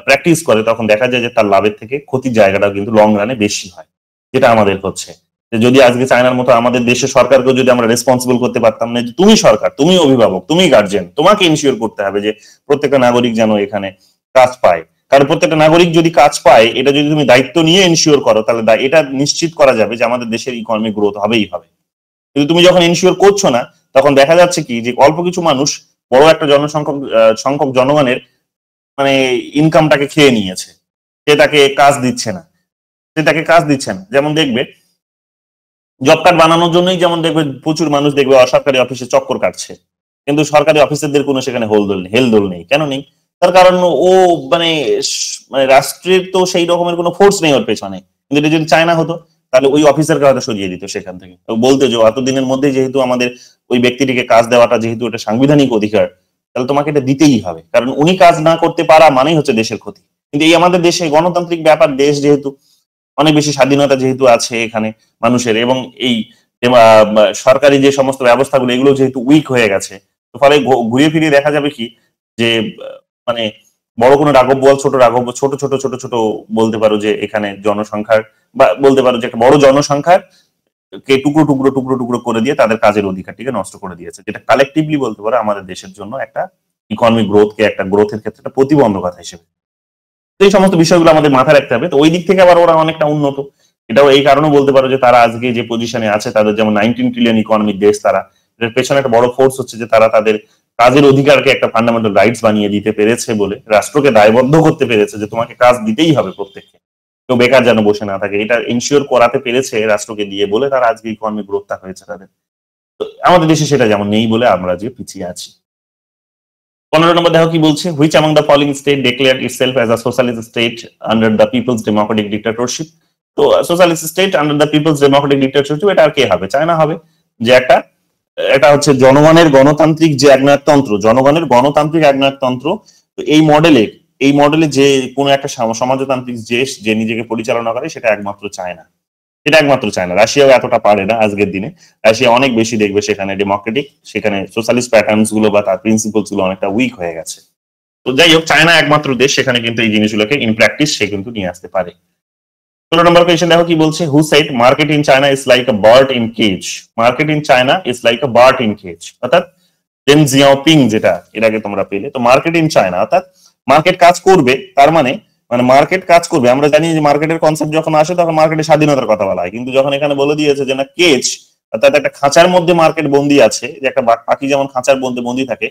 প্র্যাকটিস করে, তখন দেখা যায় যে তার লাভের থেকে ক্ষতির জায়গাটা কিন্তু লং রানে বেশি হয়, যেটা আমাদের হচ্ছে। যদি আজকে চায়নার মতো আমাদের দেশের সরকারকে যদি আমরা রেসপন্সিবল করতে পারতাম না, যে তুমি সরকার, তুমি অভিভাবক, তুমি গার্জিয়ান, তোমাকে ইনশিওর করতে হবে যে প্রত্যেকটা নাগরিক যেন এখানে কাজ পায়। কারণ প্রত্যেকটা নাগরিক যদি কাজ পায়, এটা যদি তুমি দায়িত্ব নিয়ে ইনশিওর করো, তাহলে এটা নিশ্চিত করা যাবে যে আমাদের দেশের ইকোনমিক গ্রোথ হবেই হবে। কিন্তু তুমি যখন ইনশিওর করছো না, তখন দেখা যাচ্ছে কি যে অল্প কিছু মানুষ বড় একটা সংখ্যক জনগণের মানে ইনকামটাকে খেয়ে নিয়েছে, সে তাকে কাজ দিচ্ছে না। সে তাকে কাজ দিচ্ছে না। যেমন দেখবে জব কার্ড বানানোর জন্যই যেমন দেখবে প্রচুর মানুষ দেখবে অসরকারি অফিসে চক্কর কাটছে, কিন্তু সরকারি অফিসারদের কোনো সেখানে হেলদোল নেই। কেন নেই? তার কারণ ও মানে মানে রাষ্ট্রের তো সেই রকমের কোনো ফোর্স নেই ওর পেছনে। কিন্তু এটা যদি চায়না হতো তাহলে ওই অফিসারকে হয়তো সরিয়ে দিত সেখান থেকে, বলতে যে এতদিনের মধ্যে যেহেতু আমাদের ওই ব্যক্তিটিকে কাজ দেওয়াটা যেহেতু এটা সাংবিধানিক অধিকার, তাহলে তোমাকে এটা দিতেই হবে, কারণ উনি কাজ না করতে পারা মানেই হচ্ছে দেশের ক্ষতি। কিন্তু এই আমাদের দেশে গণতান্ত্রিক ব্যাপার, দেশ যেহেতু অনেক বেশি স্বাধীনতা যেহেতু আছে এখানে মানুষের, এবং এই সরকারি যে সমস্ত ব্যবস্থাগুলো এগুলো যেহেতু উইক হয়ে গেছে, তো ফলে ঘুরিয়ে ফিরিয়ে দেখা যাবে কি যে মানে বড় কোনো রাঘব বোয়াল ছোট রাঘব, ছোট ছোট ছোট ছোট বলতে পারো যে এখানে জনসংখ্যার বা বলতে পারো যে একটা বড় জনসংখ্যার কে টুকরো টুকরো টুকরো টুকরো করে দিয়ে তাদের কাজের অধিকারটিকে নষ্ট করে দিয়েছে, যেটা কালেকটিভলি বলতে পারো আমাদের দেশের জন্য একটা ইকোনমিক গ্রোথকে, একটা গ্রোথের ক্ষেত্রে একটা প্রতিবন্ধকতা হিসেবে। তো এই সমস্ত বিষয়গুলো আমাদের মাথায় রাখতে হবে। তো ওই দিক থেকে আবার ওরা অনেকটা উন্নত, এটাও এই কারণে বলতে পারো যে তারা আজকে যে পজিশনে আছে, তাদের যেমন 19 ট্রিলিয়ন ইকোনমিক দেশ, তারা এর পেছনে একটা বড় ফোর্স হচ্ছে যে তারা তাদের কাজের অধিকারকে একটা ফান্ডামেন্টাল রাইটস বানিয়ে দিতে পেরেছে বলে, রাষ্ট্রকে দায়বদ্ধ করতে পেরেছে যে তোমাকে কাজ দিতেই হবে প্রত্যেককে, কেউ বেকার যেন বসে না থাকে, এটা ইনশিওর করাতে পেরেছে রাষ্ট্রকে দিয়ে বলে তারা আজকে ইকোনমিক গ্রোথটা হয়েছে তাদের। তো আমাদের দেশে সেটা যেমন নেই বলে আমরা যে পিছিয়ে আছি। 15 নম্বর দেখো কি বলছে, which among the following state declared itself as a socialist state under the people's democratic dictatorship? তো socialist state under the people's democratic dictatorship, এটা আর কে হবে? চায়না হবে। যে একটা, এটা হচ্ছে জনগণের গণতান্ত্রিক যে একনায়কতন্ত্র, জনগণের গণতান্ত্রিক একনায়কতন্ত্র। তো এই মডেলে যে কোনো একটা সমাজতান্ত্রিক দেশ যে নিজেকে পরিচালনা করে সেটা একমাত্র চায়না, এটা একমাত্র চায়না। রাশিয়াও এতটা পারে না আজকের দিনে, রাশিয়া অনেক বেশি দেখবে সেখানে ডেমোক্রেটিক, সেখানে সোশ্যালিস্ট প্যাটার্নস গুলো বা তার প্রিন্সিপলস গুলো অনেকটা উইক হয়ে গেছে। তো যাই হোক, চায়না একমাত্র দেশ সেখানে কিন্তু এই জিনিসগুলোকে ইন প্র্যাকটিস সে কিন্তু নিয়ে আসতে পারে। 16 নম্বর কোয়েশ্চেন দেখো কি বলছে, who said market in China is like a bird in cage? Market in China is like a bird in cage, অর্থাৎ ডেন জিয়াওপিং, যেটা এর আগে তোমরা পেলে। তো মার্কেট ইন চায়না অর্থাৎ মার্কেট কাজ করবে, তার মানে মার্কেট কাজ করবে। আমরা জানি যে মার্কেটের কনসেপ্ট যখন আসে তখন মার্কেটের স্বাধীনতার কথা বলা হয়, কিন্তু যখন এখানে বলে দিয়েছে যে না কেজ, অর্থাৎ একটা খাঁচার মধ্যে মার্কেট বন্দি আছে, যে একটা পাখি যেমন খাঁচার মধ্যে বন্দি থাকে,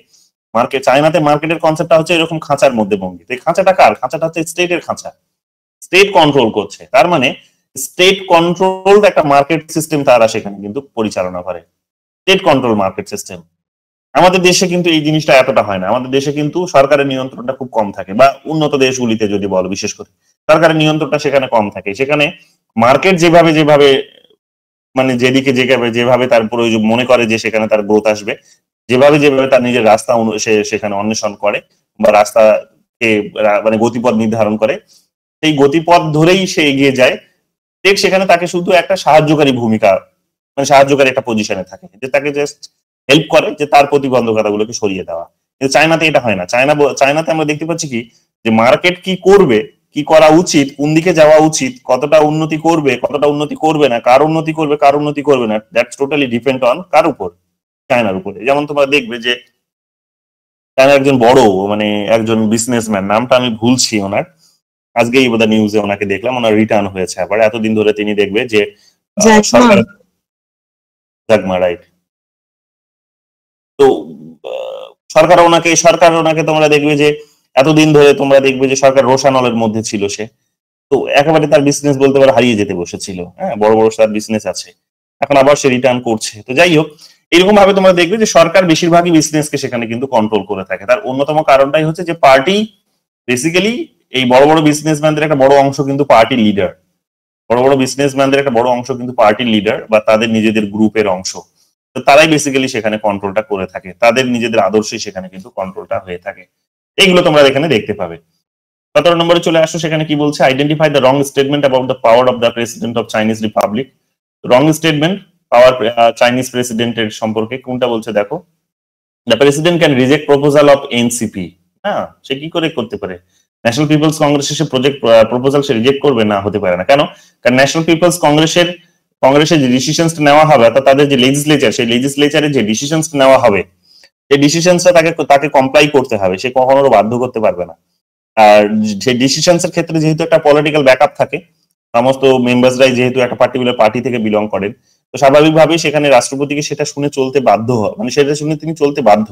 মার্কেট চায়নাতে মার্কেটের কনসেপ্টটা হচ্ছে এরকম খাঁচার মধ্যে বন্দি। তো এই খাঁচাটা কার? খাঁচাটা হচ্ছে স্টেটের খাঁচা, স্টেট কন্ট্রোল করছে। তার মানে স্টেট কন্ট্রোল একটা মার্কেট সিস্টেম তারা সেখানে কিন্তু পরিচালনা করে, স্টেট কন্ট্রোল মার্কেট সিস্টেম। আমাদের দেশে কিন্তু এই জিনিসটা এতটা হয় না। আমাদের দেশে কিন্তু সরকারের নিয়ন্ত্রণটা খুব কম থাকে, বা উন্নত দেশগুলিতে যদি বলো বিশেষ করে সরকারের নিয়ন্ত্রণটা সেখানে কম থাকে। সেখানে মার্কেট যেভাবে যেভাবে মানে যেদিকে যেভাবে তার প্রয়োজন মনে করে যে সেখানে তার গ্রোথ আসবে, যেভাবে যেভাবে তার নিজের রাস্তা সে সেখানে অন্বেষণ করে বা রাস্তাকে মানে গতিপথ নির্ধারণ করে, সেই গতিপথ ধরেই সে এগিয়ে যায়। ঠিক সেখানে তাকে শুধু একটা সাহায্যকারী ভূমিকা, মানে সাহায্যকারী একটা পজিশনে থাকে, যে তাকে জাস্ট হেল্প করে যে তার প্রতিবন্ধকতা গুলোকে সরিয়ে দেওয়া। কিন্তু চায়নাতে এটা হয় না। চায়নাতে আমরা দেখতে পাচ্ছি কি, যে মার্কেট কি করবে, কি করা উচিত, কোন দিকে যাওয়া উচিত, কতটা উন্নতি করবে, কতটা উন্নতি করবে না, কার উন্নতি করবে কার উন্নতি করবে না, দ্যাটস টোটালি ডিপেন্ড অন কার উপর? চায়নার উপরে। যেমন তোমরা দেখবে যে চায়নার একজন বড় মানে একজন বিজনেসম্যান, নামটা আমি ভুলছি ওনার, আজকেই বোধহয় নিউজে ওনাকে দেখলাম, ওনার রিটার্ন হয়েছে আবার। এতদিন ধরে তিনি দেখবে যে সরকার, জাগমা, রাইট। তো সরকার ওনাকে তোমরা দেখবে যে এতদিন ধরে তোমরা দেখবে যে সরকার রোশানলের মধ্যে ছিল সে, তো একেবারে তার বিজনেস বলতে পারো হারিয়ে যেতে বসেছিল। হ্যাঁ, বড় বড় তার বিজনেস আছে, এখন আবার সে রিটার্ন করছে। তো যাই হোক, এরকম ভাবে তোমরা দেখবে যে সরকার বেশিরভাগই বিজনেসকে সেখানে কিন্তু কন্ট্রোল করে থাকে। তার অন্যতম কারণটাই হচ্ছে যে পার্টি বেসিক্যালি এই বড় বড় বিজনেসম্যানদের একটা বড় অংশ কিন্তু পার্টি লিডার, বড় বড় বিজনেসম্যানদের একটা বড় অংশ কিন্তু পার্টির লিডার বা তাদের নিজেদের গ্রুপের অংশ। তো তারাই বেসিক্যালি সেখানে কন্ট্রোলটা করে থাকে, তাদের নিজেদের আদর্শে সেখানে কিন্তু কন্ট্রোলটা হয়ে থাকে। এইগুলো তোমরা এখানে দেখতে পাবে। 17 নম্বরে চলে আসো, সেখানে কি বলছে, identify the wrong statement about the power of the president of Chinese Republic. Wrong statement power Chinese প্রেসিডেন্টের সম্পর্কে কোনটা বলছে দেখো, the president can reject proposal of NCP. হ্যাঁ, সে কি করে করতে পারে? ন্যাশনাল পিপলস কংগ্রেসের সে প্রপোজাল সে রিজেক্ট করবে না, হতে পারে না। কেন? কারণ ন্যাশনাল পিপলস কংগ্রেসের যে ডিসিশনস নেওয়া হবে, অর্থাৎ তাদের যে লেজিসলেচার, সেই লেজিসলেচারে যে ডিসিশনস নেওয়া হবে, সেই ডিসিশনসটা তাকে কমপ্লাই করতে হবে, সে কখনো বাধ্য করতে পারবে না। আর সেই ডিসিশনস এর ক্ষেত্রে যেহেতু একটা পলিটিক্যাল ব্যাকআপ থাকে, সমস্ত মেম্বার্সরাই যেহেতু একটা পার্টিকুলার পার্টি থেকে বিলং করেন, তো স্বাভাবিকভাবেই সেখানে রাষ্ট্রপতিকে সেটা শুনে চলতে বাধ্য হয়, মানে সেটা শুনে তিনি চলতে বাধ্য।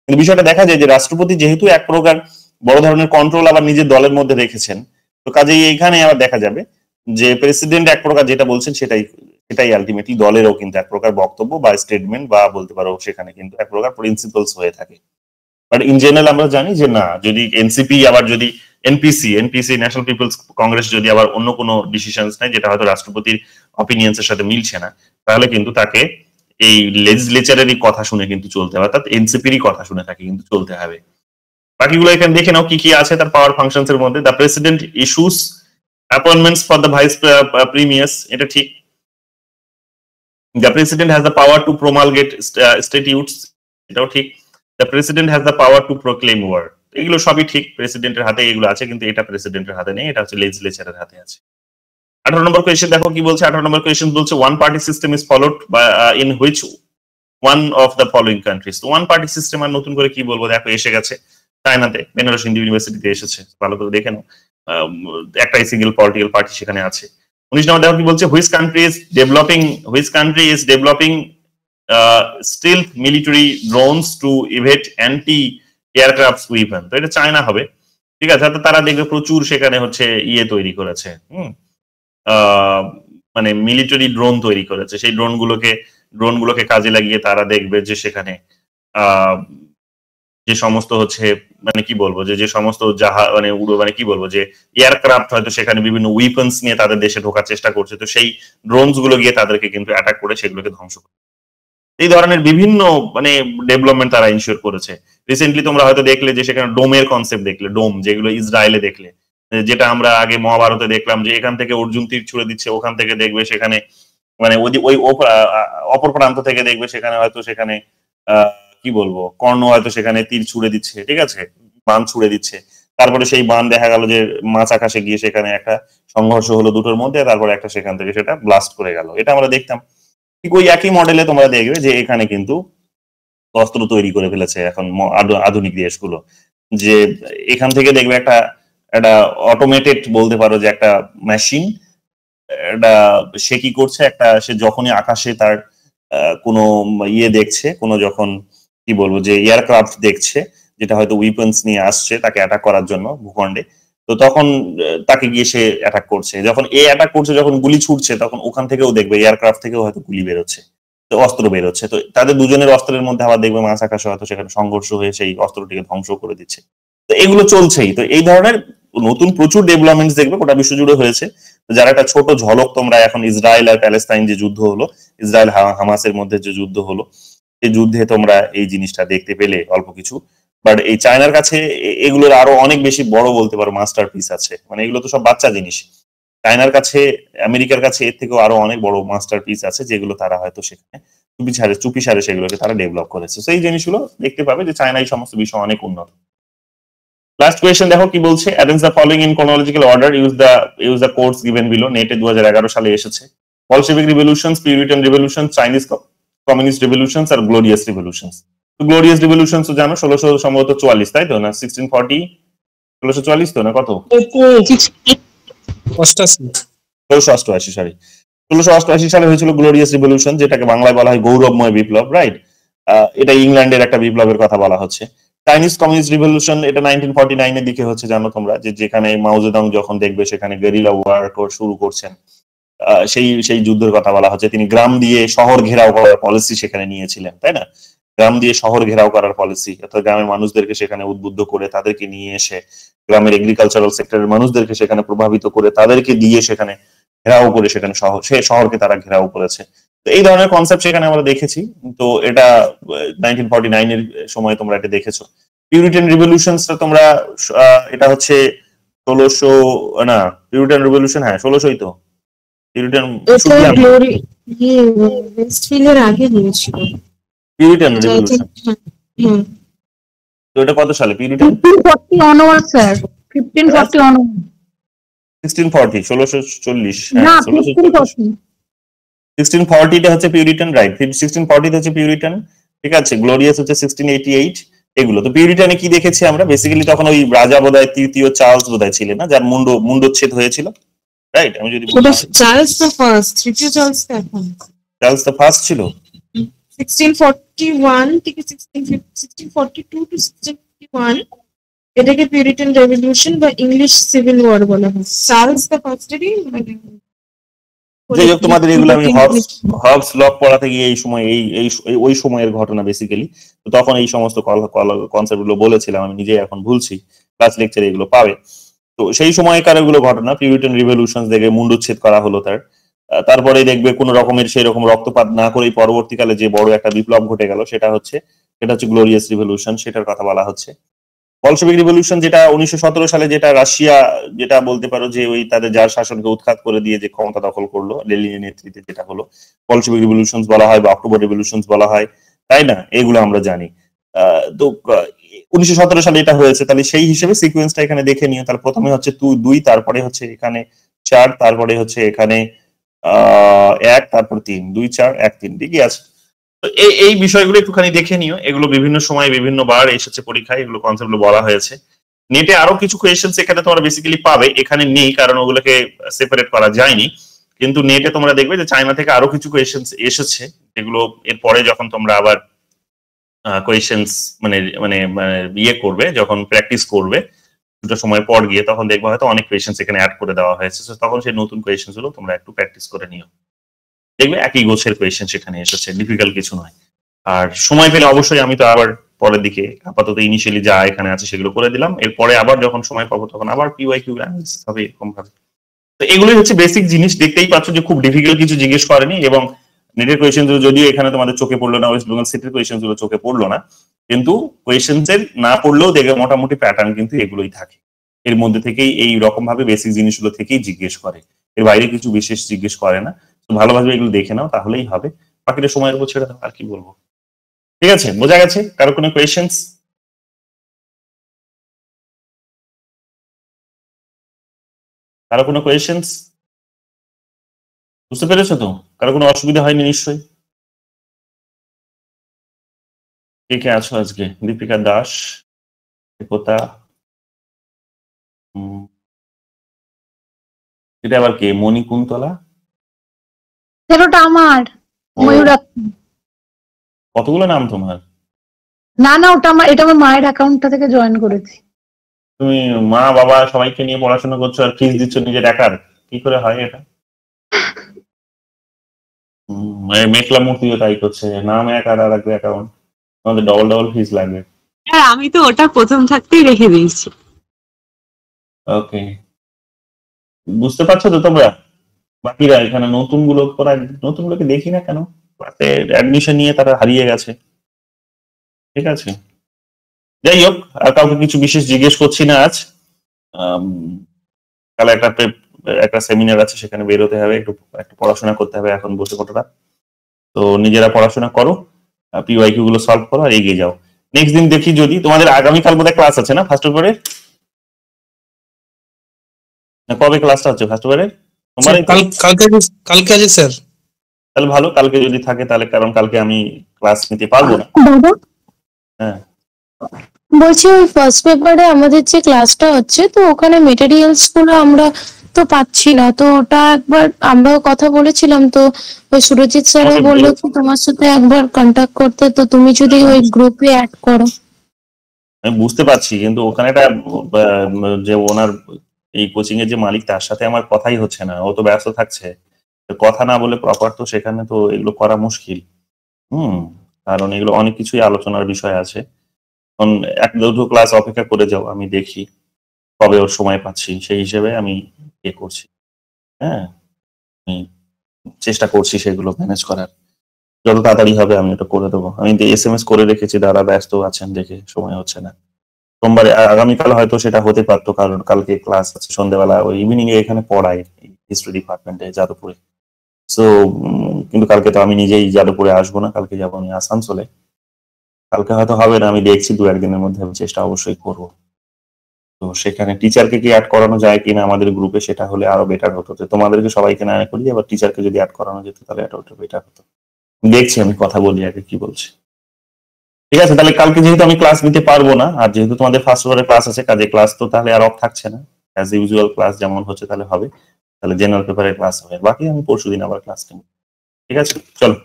কিন্তু বিষয়টা দেখা যায় যে রাষ্ট্রপতি যেহেতু এক প্রকার বড় ধরনের কন্ট্রোল আবার নিজের দলের মধ্যে রেখেছেন, তো কাজেই এইখানে আবার দেখা যাবে যে প্রেসিডেন্ট এক প্রকার যেটা বলছেন সেটাই আলটিমেটলি দলেরও কিন্তু এক প্রকার বক্তব্য বা স্টেটমেন্ট বা বলতে পারো সেখানে কিন্তু এক প্রকার প্রিন্সিপালস হয়ে থাকে। বাট ইন জেনারেল আমরা জানি যে না, যদি এনসিপি আবার যদি এনপিসি ন্যাশনাল পিপলস কংগ্রেস যদি আবার অন্য কোনো ডিসিশনস নেয় যেটা হয়তো রাষ্ট্রপতির অপিনিয়ন্স এর সাথে মিলছে না, তাহলে কিন্তু তাকে এই লেজিসলেচারেরই কথা শুনে কিন্তু চলতে হবে, অর্থাৎ এনসিপিরই কথা শুনে তাকে কিন্তু চলতে হবে। বাকিগুলো এখানে দেখে নাও কি কি আছে তার পাওয়ার ফাংশনস এর মধ্যে। The president issues appointments for the vice premiers, এটা ঠিক। The president has the power to promulgate statutes, এটাও ঠিক। The president has the power to proclaim war, এগুলো সবই ঠিক, প্রেসিডেন্টের হাতে এগুলো আছে, কিন্তু এটা প্রেসিডেন্টের হাতে নেই, এটা হচ্ছে লেজিসলেচারের হাতে আছে। 18 নম্বর কোয়েশ্চেন দেখো কি বলছে। 18 নম্বর কোয়েশ্চেন বলছে one party system is followed in which one of the following countries. তো ওয়ান পার্টি সিস্টেম আর নতুন করে কি বলবো, দেখো এসে গেছে চায়নাতে, বেনারস হিন্দু ইউনিভার্সিটিতে এসেছে, ভালো করে দেখে নাও, একটাই সিঙ্গেল পলিটিক্যাল পার্টি সেখানে আছে। 19 নম্বর দেখো কি বলছে, which country is developing stealth military drones to evade anti aircraft weapon. তো এটা চায়না হবে, ঠিক আছে। তারা দেখবে প্রচুর সেখানে হচ্ছে ইয়ে তৈরি করেছে, মানে মিলিটারি ড্রোন তৈরি করেছে। সেই ড্রোনগুলোকে কাজে লাগিয়ে তারা দেখবে যে সেখানে যে সমস্ত হচ্ছে মানে কি বলবো যে সমস্ত মানে কি বলবো যে এয়ারক্রাফট হয়তো সেখানে বিভিন্ন উইপন্স নিয়ে তাদের দেশে ঢোকার চেষ্টা করছে, তো সেই ড্রোনস গুলো গিয়ে তাদেরকে কিন্তু অ্যাটাক করে সেগুলোকে ধ্বংস করে। এই ধরনের বিভিন্ন মানে ডেভেলপমেন্ট তারা ইনশিওর করেছে। রিসেন্টলি তোমরা হয়তো দেখলে যে সেখানে ডোমের কনসেপ্ট দেখলে, ডোম যেগুলো ইসরায়েলে দেখলে, যেটা আমরা আগে মহাভারতে দেখলাম যে এখান থেকে অর্জুন তীর ছুড়ে দিচ্ছে, ওখান থেকে দেখবে সেখানে মানে ওই অপর প্রান্ত থেকে দেখবে সেখানে হয়তো সেখানে কি বলবো কর্ণ হয়তো সেখানে তীর ছুড়ে দিচ্ছে, ঠিক আছে, বান ছুড়ে দিচ্ছে। তারপরে সেই বান দেখা গেল যে মাছ আকাশে গিয়ে সেখানে একটা সংঘর্ষ হলো দুটোর মধ্যে, তারপরে একটা সেখান থেকে সেটা ব্লাস্ট করে গেল। এটা আমরা দেখতাম। ঠিক ওই একই মডেলে তোমরা দেখবে যে এখানে কিন্তু অস্ত্র তৈরি করে ফেলেছে এখন আধুনিক দেশগুলো, যে এখান থেকে দেখবে একটা অটোমেটেড বলতে পারো যে একটা মেশিন, এটা সে কি করছে, সে যখনই আকাশে তার কোনো ইয়ে দেখছে, কোনো যখন কি বলবো যে এয়ারক্রাফট দেখছে যেটা হয়তো উইপন্স নিয়ে আসছে তাকে অ্যাটাক করার জন্য ভূখণ্ডে, তো তখন তাকে গিয়ে সে অ্যাটাক করছে। যখন অ্যাটাক করছে, যখন গুলি ছুটছে, তখন ওখান থেকেও দেখবে এয়ারক্রাফট থেকেও হয়তো গুলি বেরোচ্ছে, তো অস্ত্র বেরোচ্ছে। তো তাদের দুজনের অস্ত্রের মধ্যে আবার দেখবে মাছ আকাশে হয়তো সেখানে সংঘর্ষ হয়ে সেই অস্ত্রটিকে ধ্বংস করে দিচ্ছে। তো এগুলো চলছেই। তো এই ধরনের নতুন প্রচুর ডেভেলপমেন্টস দেখবে গোটা বিশ্ব জুড়ে হয়েছে। যারা একটা ছোট ঝলক তোমরা এখন ইসরায়েল আর প্যালেস্তাইন যে যুদ্ধ হলো, ইসরায়েল হামাসের মধ্যে যে যুদ্ধ হলো, এই যুদ্ধে তোমরা এই জিনিসটা দেখতে পেলে অল্প কিছু। বাট এই চায়নার কাছে এগুলোর আরো অনেক বেশি বড় বলতে পারো মাস্টার পিস আছে, মানে এগুলো তো সব বাচ্চা জিনিস। চায়নার কাছে, আমেরিকার কাছে এর থেকেও আরো অনেক বড় মাস্টার পিস আছে যেগুলো তারা হয়তো সেখানে চুপি সারে সেগুলোকে তারা ডেভেলপ করেছে। সেই জিনিসগুলো দেখতে পাবে যে চায়না এই সমস্ত বিষয় অনেক উন্নত। লাস্ট কোয়েশ্চেন দেখো কি বলছে, arrange the following in chronological order, use the codes given below. নেটে 2011 সালে এসেছে। Bolshevik revolutions, Puritan revolution, Chinese communist revolutions আর গ্লোরিয়াস রিভলিউশনস। তো গ্লোরিয়াস রিভলিউশনস তো জানো 1644, তাই তো না? 1640, 1644 তো না কত? 1688 সরি, 1688 সালে হয়েছিল গ্লোরিয়াস রিভলিউশন, যেটাকে বাংলায় বলা হয় গৌরবময় বিপ্লব, রাইট? এটা ইংল্যান্ডের একটা বিপ্লবের কথা বলা হচ্ছে। চাইনিজ কমিউনিস্ট রিভলিউশন এটা 1949 এর দিকে হচ্ছে, জানো তোমরা, যেখানে মাও জেদং যখন দেখবে সেখানে গেরিলা ওয়ার শুরু করছেন, সেই যুদ্ধের কথা বলা হচ্ছে। তিনি গ্রাম দিয়ে শহর ঘেরাও করার পলিসি সেখানে নিয়েছিলেন, তাই না? গ্রাম দিয়ে শহর ঘেরাও করার পলিসি, অর্থাৎ গ্রামের মানুষদেরকে সেখানে উদ্বুদ্ধ করে তাদেরকে নিয়ে এসে গ্রামের এগ্রিকালচারাল সেক্টরের মানুষদেরকে সেখানে প্রভাবিত করে তাদেরকে দিয়ে সেখানে ঘেরাও করে সেখানে শহরকে তারা ঘেরাও করেছে। তো এই ধরনের কনসেপ্ট সেখানে আমরা দেখেছি। তো এটা 1949 এর সময় তোমরা এটা দেখেছো। পিউরিটান রিভলিউশনসটা তোমরা এটা হচ্ছে 1600 না, পিউরিটান রিভলিউশন হ্যাঁ 1600ই তো। পিউরিটান আগে নিয়েছিল পিউরিটান রিভলিউশন। তো এটা কত সালে? Puritan 1540 onward sir, 1540 onward. 1640 1640 হ্যাঁ 1640 টা হচ্ছে পিউরিটান, রাইট? 1640 টা হচ্ছে পিউরিটান, ঠিক আছে। গ্লোরিয়াস হচ্ছে 1688। এগুলো তো পিউরিটানে কি দেখেছি আমরা বেসিক্যালি, তখন ওই রাজা বোধহয় তৃতীয় চার্লস বোধহয় ছিলেন না, যার মুন্ডচ্ছেদ হয়েছিল, রাইট? আমি যদি চার্লস দ্য ফার্স্ট, তৃতীয় চার্লস চার্লস দ্য ফার্স্ট ছিল 1641 থেকে 1642 টু 1651। এটাকে পিউরিটান রেভলিউশন বা ইংলিশ সিভিল ওয়ার বলা হয়। চার্লস দ্য ফার্স্টেরই মানে যাই হোক, তোমাদের এগুলো আমি হবস ল পড়াতে গিয়ে এই সময় ওই সময়ের ঘটনা বেসিক্যালি, তো তখন এই সমস্ত কনসেপ্ট গুলো বলেছিলাম, আমি নিজেই এখন ভুলছি, ক্লাস লেকচারে এগুলো পাবে। তো সেই সময়কার এগুলো ঘটনা, পিউরিটান রিভলিউশন দেখে মুন্ডুচ্ছেদ করা হলো তার, তারপরে দেখবে কোন রকমের সেই রকম রক্তপাত না করেই পরবর্তীকালে যে বড় একটা বিপ্লব ঘটে গেল সেটা হচ্ছে গ্লোরিয়াস রিভলিউশন, সেটার কথা বলা হচ্ছে। বলশেভিক রিভলিউশন যেটা 1917 সালে, যেটা রাশিয়া, যেটা বলতে পারো যে ওই তাদের যার শাসনকে উৎখাত করে দিয়ে যে ক্ষমতা দখল করলো লেনিনের নেতৃত্বে, যেটা হলো বলশেভিক রিভলিউশন বলা হয় বা অক্টোবর রিভলিউশন বলা হয়, তাই না? এগুলো আমরা জানি। তো 1917 সালে এটা হয়েছে, তাহলে সেই হিসেবে সিকোয়েন্সটা এখানে দেখে নিও। তাহলে প্রথমে হচ্ছে 2, তারপরে হচ্ছে এখানে 4, তারপরে হচ্ছে এখানে 1, তারপর 3, 2, 4, 1, 3, ঠিকই আছে। তো এই বিষয়গুলো একটুখানি দেখে নিও, এগুলো বিভিন্ন সময় বিভিন্ন বার এসেছে পরীক্ষায়, এগুলো কনসেপ্টগুলো বলা হয়েছে। নেটে আরো কিছু কোয়েশ্চেন্স এখানে তোমরা বেসিক্যালি পাবে, এখানে নেই কারণ ওগুলোকে সেপারেট করা যায়নি, কিন্তু নেটে তোমরা দেখবে যে চায়না থেকে আরো কিছু কোয়েশ্চেন্স এসেছে, যেগুলো এরপরে যখন তোমরা আবার কোয়েশ্চেন্স মানে মানে ইয়ে করবে, যখন প্র্যাকটিস করবে দুটো সময় পর গিয়ে, তখন দেখবে হয়তো অনেক কোয়েশ্চেন্স এখানে অ্যাড করে দেওয়া হয়েছে, তখন সেই নতুন কোয়েশ্চেন্স গুলো তোমরা একটু প্র্যাকটিস করে নিও। দেখবে একই গোছের কোয়েশ্চেন সেখানে এসেছে, ডিফিকাল্ট কিছু নয়। আর সময় পেলে অবশ্যই আমি তো আবার পরের দিকে আপাতত ইনিশিয়ালি যা এখানে আছে সেগুলো করে দিলাম, এরপরে আবার যখন সময় পাবো তখন আবার PYQ অ্যানালিসিস হবে এরকম ভাবে। তো এগুলোই হচ্ছে বেসিক জিনিস, দেখতেই পাচ্ছ যে খুব ডিফিকাল্ট কিছু জিজ্ঞেস করেনি, এবং নেটের কোয়েশ্চেন গুলো যদিও এখানে তোমাদের চোখে পড়লো না, ওয়েস্ট বেঙ্গল সিটির কোয়েশ্চেন গুলো চোখে পড়লো না, কিন্তু কোয়েশ্চেন্স এর না পড়লেও দেখবে মোটামুটি প্যাটার্ন কিন্তু এগুলোই থাকে, এর মধ্যে থেকেই এই রকম ভাবে বেসিক জিনিসগুলো থেকেই জিজ্ঞেস করে, এর বাইরে কিছু বিশেষ জিজ্ঞেস করে না। তো ভালোভাবে এগুলো দেখে নাও, তাহলেই হবে। বাকিটা সময়ের উপর ছেড়ে দাও, আর কি বলবো। ঠিক আছে, বোঝা গেছে? কারো কোনো কোয়েশ্চেন্স? কারো কোনো কোয়েশ্চেন্স? বুঝতে পেরেছো তো? কারো কোনো অসুবিধা হয়নি নিশ্চয়ই? কে কে আছো আজকে? দীপিকা দাস, একতা, এটা আবার কে? মণি কুন্তলা? ওটা আমার কতগুলো নাম তোমার? না ওটা আমার, এটা আমার মায়ের অ্যাকাউন্টটা থেকে জয়েন করেছি। তুমি মা বাবা সবাইকে নিয়ে পড়াশোনা করছো আর ফিস দিচ্ছ নিজের একার? কি করে হয় এটা? মেঘলা মূর্তিও তাই করছে, নাম এক আর এক অ্যাকাউন্ট, আমাদের ডবল ফিস লাগবে। হ্যাঁ, আমি তো ওটা প্রথম থাকতেই রেখে দিয়েছি। ওকে, বুঝতে পারছো তো তোমরা? বাকিরা এখানে নতুন গুলোকে দেখি না কেন, ক্লাসে অ্যাডমিশন নিয়ে তারা হারিয়ে গেছে। ঠিক আছে, যাই হোক, আর কাউকে কিছু বিশেষ জিজ্ঞেস করছি না আজ। কাল একটা সেমিনার আছে, সেখানে বেরোতে হবে, একটু পড়াশোনা করতে হবে এখন বসে কতটা। তো নিজেরা পড়াশোনা করো, PYQ গুলো সলভ করো আর এগিয়ে যাও। নেক্সট দিন দেখি, যদি তোমাদের আগামীকাল বোধহয় ক্লাস আছে না ফার্স্ট পেপারের? কবে ক্লাসটা হচ্ছে ফার্স্ট পেপারের তোমার? কালকে আছে স্যার। তাহলে ভালো, কালকে যদি থাকে তাহলে, কারণ কালকে আমি ক্লাস নিতে পারবো না। হ্যাঁ, বলছি ওই ফার্স্ট পেপারে আমাদের যে ক্লাসটা হচ্ছে, তো ওখানে মেটেরিয়ালস গুলো আমরা তো পাচ্ছি না, তো ওটা একবার আমরাও কথা বলেছিলাম, তো ওই সুরজিৎ স্যারও বললো কি তোমার সাথে একবার কন্ট্যাক্ট করতে, তো তুমি যদি ওই গ্রুপে অ্যাড করো। আমি বুঝতে পারছি, কিন্তু ওখানে একটা যে ওনার এই কোচিং এর যে মালিক, তার সাথে আমার কথাই হচ্ছে না, ও তো ব্যস্ত থাকছে, কথা না বলে প্রপার তো সেখানে তো এগুলো করা মুশকিল। কারণ এগুলো অনেক কিছুই আলোচনার বিষয় আছে। এখন এক দুটো ক্লাস অপেক্ষা করে যাও, আমি দেখি কবে ওর সময় পাচ্ছি, সেই হিসেবে আমি করছি। হ্যাঁ, আমি চেষ্টা করছি সেগুলো ম্যানেজ করার, যত তাড়াতাড়ি হবে আমি এটা করে দেবো। আমি SMS করে রেখেছি, যারা ব্যস্ত আছেন দেখে সময় হচ্ছে না। সোমবারে আগামীকাল হয়তো সেটা হতে পারতো, কারণ কালকে ক্লাস আছে সন্ধ্যাবেলা, ওই ইভিনিং এ এখানে পড়াই হিস্ট্রি ডিপার্টমেন্টে যাদবপুরে। সো কিন্তু কালকে তো আমি নিজেই যাদবপুরে আসবো না, কালকে যাবো আমি আসানসোলে। কালকে হয়তো হবে না, আমি দেখছি 2-1 দিনের মধ্যে আমি চেষ্টা অবশ্যই করবো। তো সেখানে টিচারকে কি অ্যাড করানো যায় কিনা আমাদের গ্রুপে, সেটা হলে আরো বেটার হতো। তোমাদেরকে সবাইকে না করি, আবার টিচারকে যদি অ্যাড করানো যেত তাহলে এটা বেটার হতো। দেখছি, আমি কথা বলি আগে কি বলছি। ঠিক আছে, তাহলে কালকে যেহেতু আমি ক্লাস নিতে পারবো না, আর যেহেতু তোমাদের ফার্স্ট পেপারে ক্লাস আছে, কাজে ক্লাস তো তাহলে আর অফ থাকছে না, অ্যাজ ইউজুয়াল ক্লাস যেমন হচ্ছে তাহলে হবে, তাহলে জেনারেল পেপারে ক্লাস হবে, বাকি আমি পরশুদিন আবার ক্লাস নেব। ঠিক আছে, চলো,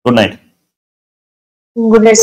গুড নাইট। Good night.